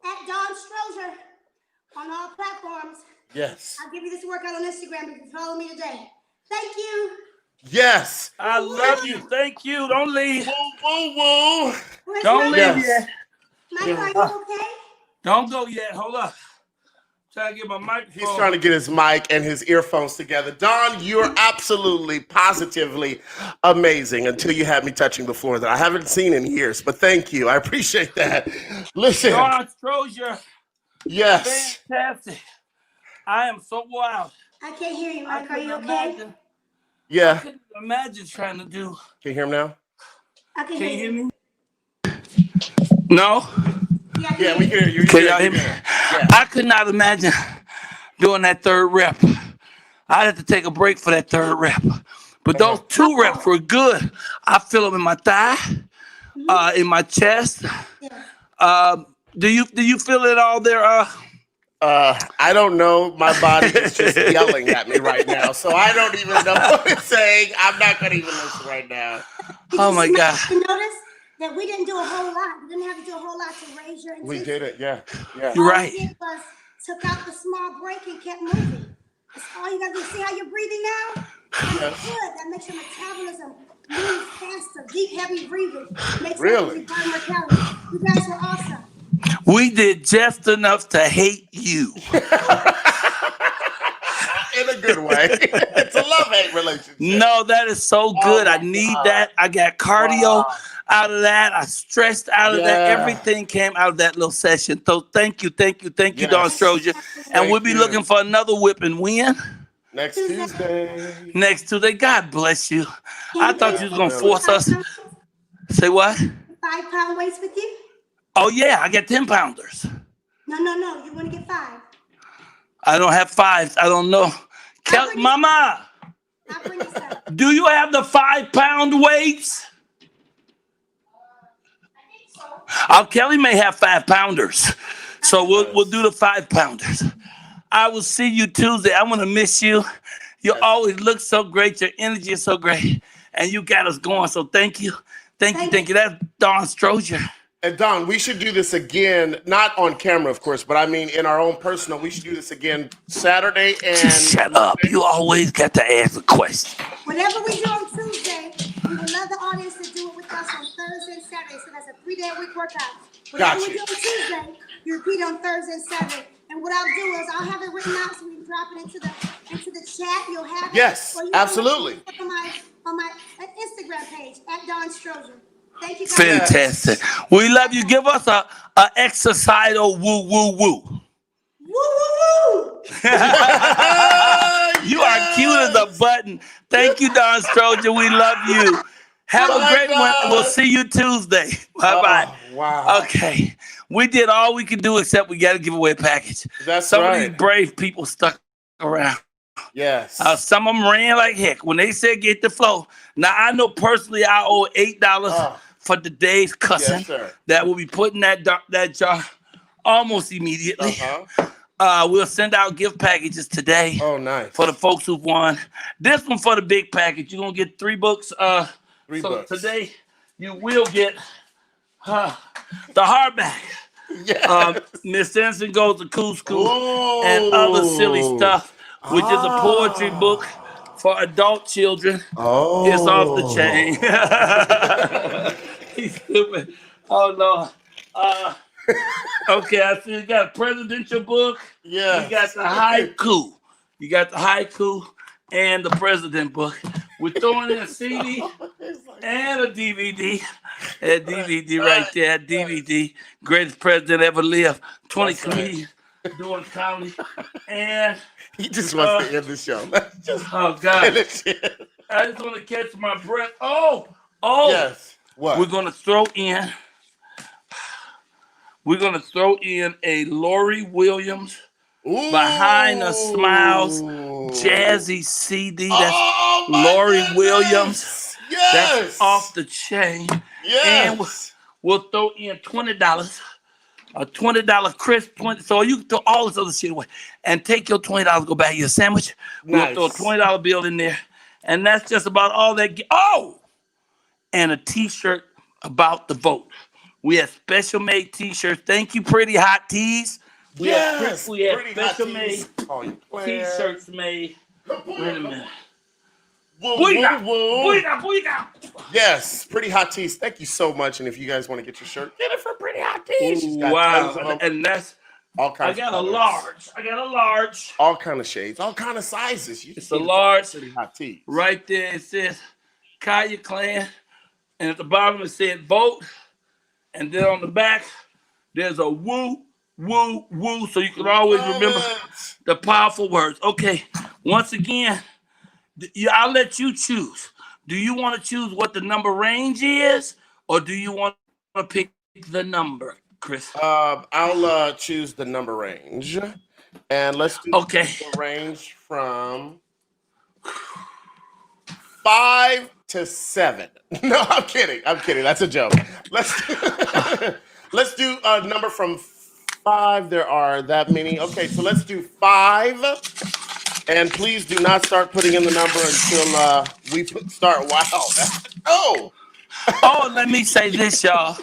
at Don Strozier on all platforms. Yes. I'll give you this workout on Instagram if you follow me today. Thank you. Yes. I love you. Thank you. Don't leave. Woo, woo, woo. Don't leave yet. Mike, are you okay? Don't go yet. Hold up. Trying to get my microphone. He's trying to get his mic and his earphones together. Don, you're absolutely, positively amazing until you had me touching the floor that I haven't seen in years. But thank you. I appreciate that. Listen. Don Strozier. Yes. Fantastic. I am so wild. I can't hear you, Mike. Are you okay? Yeah. I couldn't imagine trying to do. Can you hear him now? I can Can you hear hear me? No? Yeah, we can hear you. Can y'all hear me? Yeah. I could not imagine doing that third rep. I had to take a break for that third rep. But those 2 reps were good. I feel them in my thigh, in my chest. Do you feel it all there? I don't know. My body is just yelling at me right now, so I don't even know what it's saying. I'm not going to even listen right now. Oh my God! You notice that we didn't do a whole lot. We didn't have to do a whole lot to raise your intensity. We did it, yeah. You're right. All we did was took out the small break and kept moving. That's all you got to see how you're breathing now. That's good. That makes your metabolism move faster. Deep, heavy breathing makes you burn more calories. You guys are awesome. We did just enough to hate you. In a good way. It's a love-hate relationship. No, that is so good. I need that. I got cardio out of that. I stressed out of that. Everything came out of that little session. So thank you, Don Strozier. And we'll be looking for another whip and win. Next Tuesday. God bless you. I thought you was going to force us. Say what? 5-pound weights with you? Oh, yeah. I got 10-pounders. No. You want to get 5? I don't have 5s. I don't know. Mama, do you have the 5-pound weights? I think so. Oh, Kelly may have 5-pounders. So we'll do the 5-pounders. I will see you Tuesday. I'm gonna miss you. You always look so great. Your energy is so great, and you got us going. So thank you. That's Don Strozier. And Don, we should do this again, not on camera, of course, but I mean in our own personal. We should do this again Saturday and. Just shut up. You always got to ask a question. Whatever we do on Tuesday, we would love the audience to do it with us on Thursday and Saturday. So that's a 3-day-a-week workout. Whatever we do on Tuesday, you repeat on Thursday and Saturday. And what I'll do is I'll have it written out so we can drop it into the chat. You'll have it. Yes, absolutely. On my Instagram page at Don Strozier. Thank you guys. Fantastic. We love you. Give us a exercital woo woo woo. Woo woo woo. You are cute as a button. Thank you, Don Strozier. We love you. Have a great one. We'll see you Tuesday. Bye-bye. Oh, wow. Okay. We did all we could do except we got to give away a package. That's Some right. of these brave people stuck around. Yes. Some of them ran like heck. When they said get the flow. Now, I know personally I owe $8 for the day's cussing. Yes, that will be put in that jar almost immediately. We'll send out gift packages today. Oh, nice. For the folks who've won. This one for the big package. You're going to get 3 books. 3 so books. Today, you will get the hardback. Yeah. Miss Anderson Goes to Cool School and other silly stuff, which is a poetry book for adult children. Oh. It's off the chain. He's stupid. Oh, no. Okay, I see you got a presidential book. Yeah. You got the haiku. You got the haiku and the president book. We're throwing in a CD and a DVD. A DVD right there, DVD. Greatest president ever lived. 20 comedians doing comedy. And he just wants to end the show. Oh, God. I just want to catch my breath. Oh. Yes. What? We're going to throw in a Lori Williams Behind the Smiles jazzy CD. That's Lori Williams. Yes. That's off the chain. Yes. And we'll throw in $20. A $20 crisp 20. So you can throw all this other shit away and take your $20, go buy you a sandwich. Nice. We'll throw a $20 bill in there. And that's just about all that. And a t-shirt about the vote. We have special made t-shirts. Thank you, Pretty Hot Tees. We have special made t-shirts made. Wait a minute. Booyah. Yes, Pretty Hot Tees. Thank you so much. And if you guys want to get your shirt, get it for Pretty Hot Tees. She's got tons of them. And that's all kinds. I got a large. All kind of shades, all kind of sizes. It's a large. Pretty Hot Tees. Right there it says Kaya Clan, and at the bottom it said vote, and then on the back there's a woo, woo, woo, so you can always remember the powerful words. Okay, once again, I'll let you choose. Do you want to choose what the number range is, or do you want to pick the number, Chris? I'll choose the number range, and let's do the range from 5 to 7. No, I'm kidding. That's a joke. Let's do a number from 5. There are that many. Okay, so let's do 5. And please do not start putting in the number until we start. Wow. Let me say this, y'all.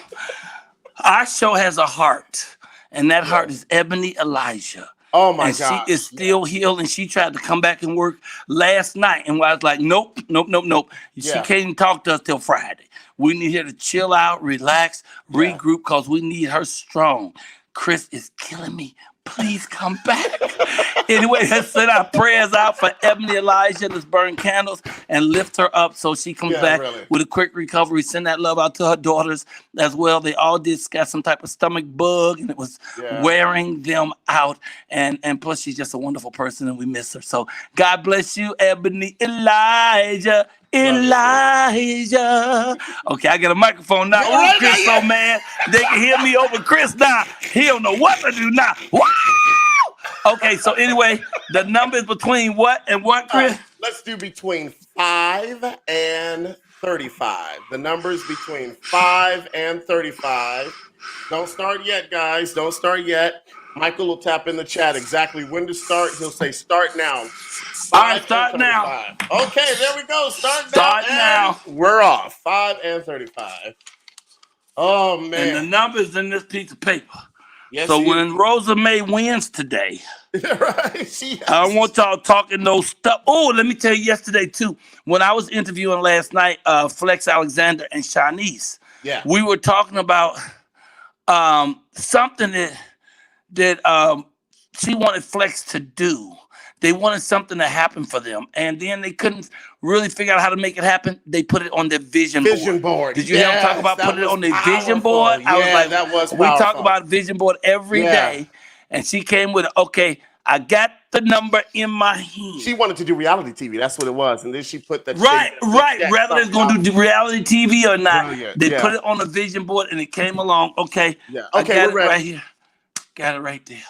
Our show has a heart, and that heart is Ebony Elijah. Oh, my God. And she is still healing. She tried to come back and work last night, and I was like, nope. She can't even talk to us till Friday. We need her to chill out, relax, regroup, because we need her strong. Chris is killing me. Please come back. Anyway, let's send our prayers out for Ebony Elijah. Let's burn candles and lift her up so she comes back with a quick recovery. Send that love out to her daughters as well. They all got some type of stomach bug, and it was wearing them out. And plus, she's just a wonderful person, and we miss her. So God bless you, Ebony Elijah. Elijah. Okay, I got a microphone now. Oh, Chris so mad. They can hear me over Chris now. He don't know what to do now. Wow! Okay, so anyway, the number is between what and what, Chris? Let's do between 5 and 35. The number is between 5 and 35. Don't start yet, guys. Don't start yet. Michael will tap in the chat exactly when to start. He'll say start now. All right, start now. Okay, there we go. Start now. We're off. 5 and 35. Oh, man. And the numbers in this piece of paper. Yes, so when Rosa May wins today, right? I don't want y'all talking no stuff. Oh, let me tell you yesterday, too. When I was interviewing last night, Flex Alexander and Shanice, we were talking about something that she wanted Flex to do. They wanted something to happen for them, and then they couldn't really figure out how to make it happen. They put it on their vision board. Did you hear them talk about putting it on their vision board? Yeah, I was like, that was powerful. We talk about vision board every day, and she came with, okay, I got the number in my hand. She wanted to do reality TV. That's what it was, and then she put that. Right. Whether it's going to do reality TV or not, they put it on the vision board, and it came along. Okay, I got it right here. Got it right there.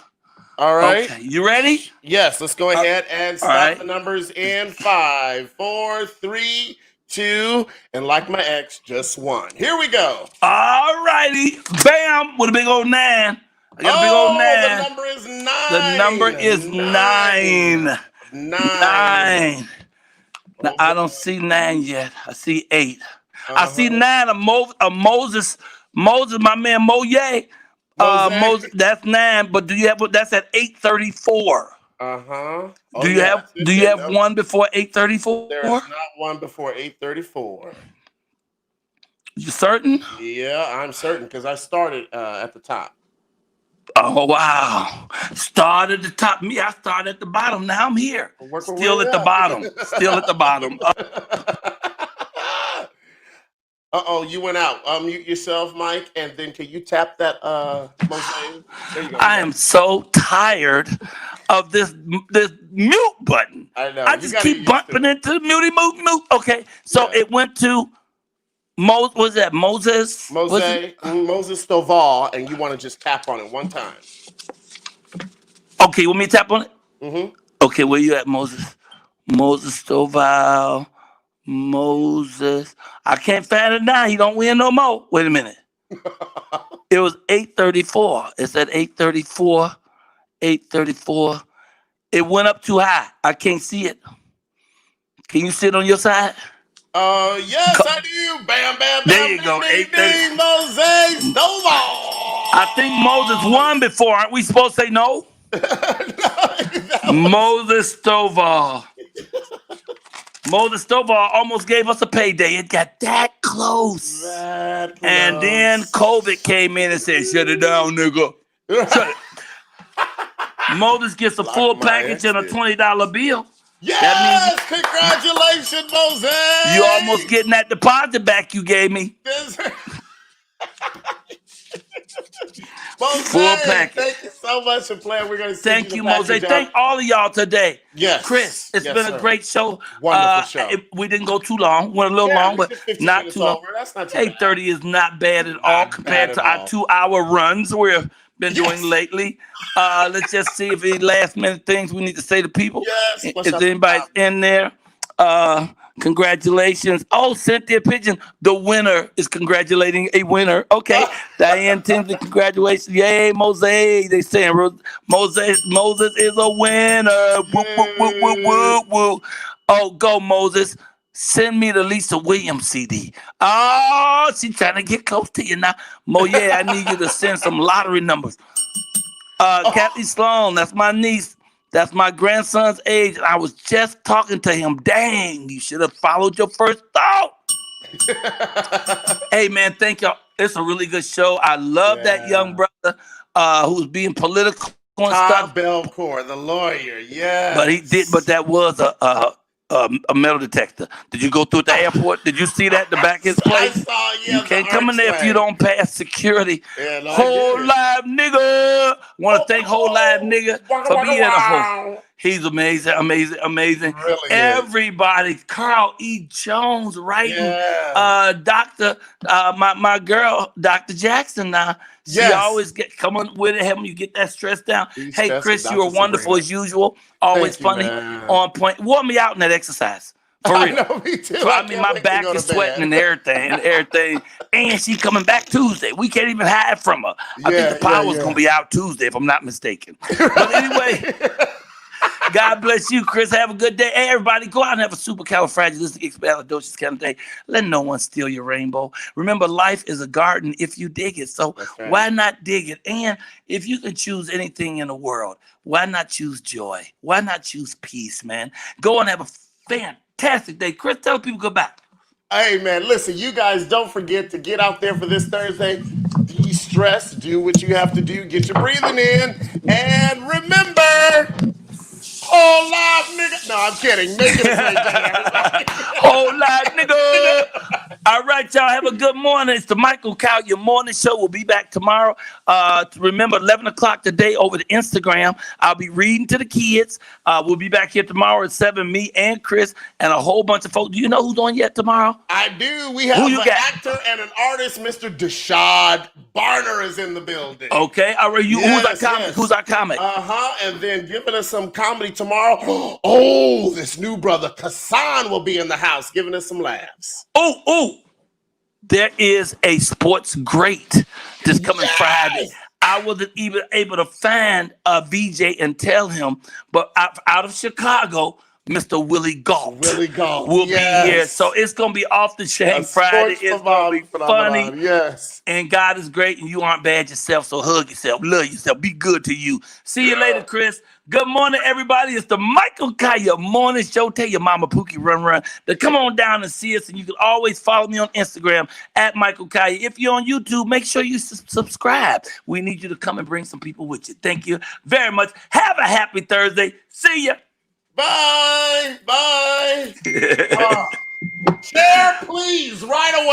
All right. Okay, you ready? Yes, let's go ahead and stop the numbers in 5, 4, 3, 2, and like my ex, just 1. Here we go. All righty. Bam, with a big old 9. I got a big old 9. The number is 9. The number is 9. 9. Now, I don't see 9 yet. I see 8. I see 9 of Moses, my man Moye. Moses, that's 9, but do you have that's at 8:34? Do you have one before 8:34? There is not one before 8:34. You certain? Yeah, I'm certain because I started at the top. Oh wow! Start at the top. Me, I started at the bottom. Now I'm here. Still at the bottom. Still at the bottom. You went out. Mute yourself, Mike, and then can you tap that mosaic? There you go. I am so tired of this mute button. I know. I just keep bumping into the mute. Okay, so it went to was that Moses? Moses Strozier, and you want to just tap on it one time. Okay, you want me to tap on it? Mm-hmm. Okay, where you at, Moses? Moses Strozier. Moses. I can't find it now. He don't win no more. Wait a minute. It was 8:34. It's at 8:34. 8:34. It went up too high. I can't see it. Can you see it on your side? Yes, I do. Bam, bam, bam. There you go. 8:30. Moses Strozier. I think Moses won before. Aren't we supposed to say no? Moses Strozier. Moses Strozier almost gave us a payday. It got that close. And then COVID came in and said, shut it down, nigga. Shut it. Moses gets a full package and a $20 bill. Yes! Congratulations, Moses! You almost getting that deposit back you gave me. Mose, full package. Thank you so much for playing. We're going to thank you, Mose. Thank all of y'all today. Yes. Chris, it's been a great show. Wonderful show. We didn't go too long. Went a little long, but not too long. That's not too 8:30 is not bad at all compared to our 2-hour runs we've been doing lately. Let's just see if any last minute things we need to say to people. Yes. Is anybody in there? Congratulations. Oh, Cynthia Pigeon, the winner is congratulating a winner. Okay. Diane Tinsley, congratulations. Yay, Mose. They saying Moses is a winner. Woo, woo, woo, woo, woo, woo. Oh, go, Moses. Send me the Lisa Williams CD. Oh, she's trying to get close to you now. I need you to send some lottery numbers. Kathy Sloan, that's my niece. That's my grandson's age. I was just talking to him. Dang, you should have followed your first thought. Hey, man, thank y'all. It's a really good show. I love that young brother who's being political and stuff. Todd Belcore, the lawyer, yeah. But that was a metal detector. Did you go through at the airport? Did you see that in the back of his place? I saw, you can't come in there if you don't pass security. WholeLiveNi. Want to thank WholeLiveNi for being a host. He's amazing. Really everybody, Carl E. Jones writing. Doctor, my girl, Dr. Jackson now. She always coming with it, helping you get that stress down. Hey, Chris, you are wonderful as usual. Always funny, on point. Warm me out in that exercise For real. I know, me too. So, I mean, my back is sweating and everything. And she's coming back Tuesday. We can't even hide from her. I think the power's going to be out Tuesday, if I'm not mistaken. But anyway, God bless you, Chris. Have a good day. Hey, everybody, go out and have a supercalifragilisticexpialidocious kind of day. Let no one steal your rainbow. Remember, life is a garden if you dig it. So why not dig it? And if you can choose anything in the world, why not choose joy? Why not choose peace, man? Go and have a fantastic day. Chris, tell people goodbye. Hey, man, listen, you guys don't forget to get out there for this Thursday. De-stress, do what you have to do, get your breathing in, and remember, whole live nigga. No, I'm kidding. Make it a great day, everybody. Whole live nigga. All right, y'all, have a good morning. It's the Michael Colyar Morning Show. We'll be back tomorrow. Remember, 11 o'clock today over to Instagram. I'll be reading to the kids. We'll be back here tomorrow at 7, me and Chris and a whole bunch of folks. Do you know who's on yet tomorrow? I do. We have an actor and an artist, Mr. Deshad Barner is in the building. Okay. All right. Who's our comic? And then giving us some comedy tomorrow. Oh, this new brother, Kassan, will be in the house giving us some laughs. Oh. There is a sports great this coming Friday. I wasn't even able to find a VJ and tell him, but out of Chicago, Mr. Willie Galt will be here. So it's going to be off the chain Friday. It's going to be funny. Yes. And God is great and you aren't bad yourself. So hug yourself, love yourself, be good to you. See you later, Chris. Good morning, everybody. It's the Michael Colyar Morning Show. Tell your mama Pookie Run to come on down and see us. And you can always follow me on Instagram at Michael Colyar. If you're on YouTube, make sure you subscribe. We need you to come and bring some people with you. Thank you very much. Have a happy Thursday. See ya. Bye. Chair, please, right away.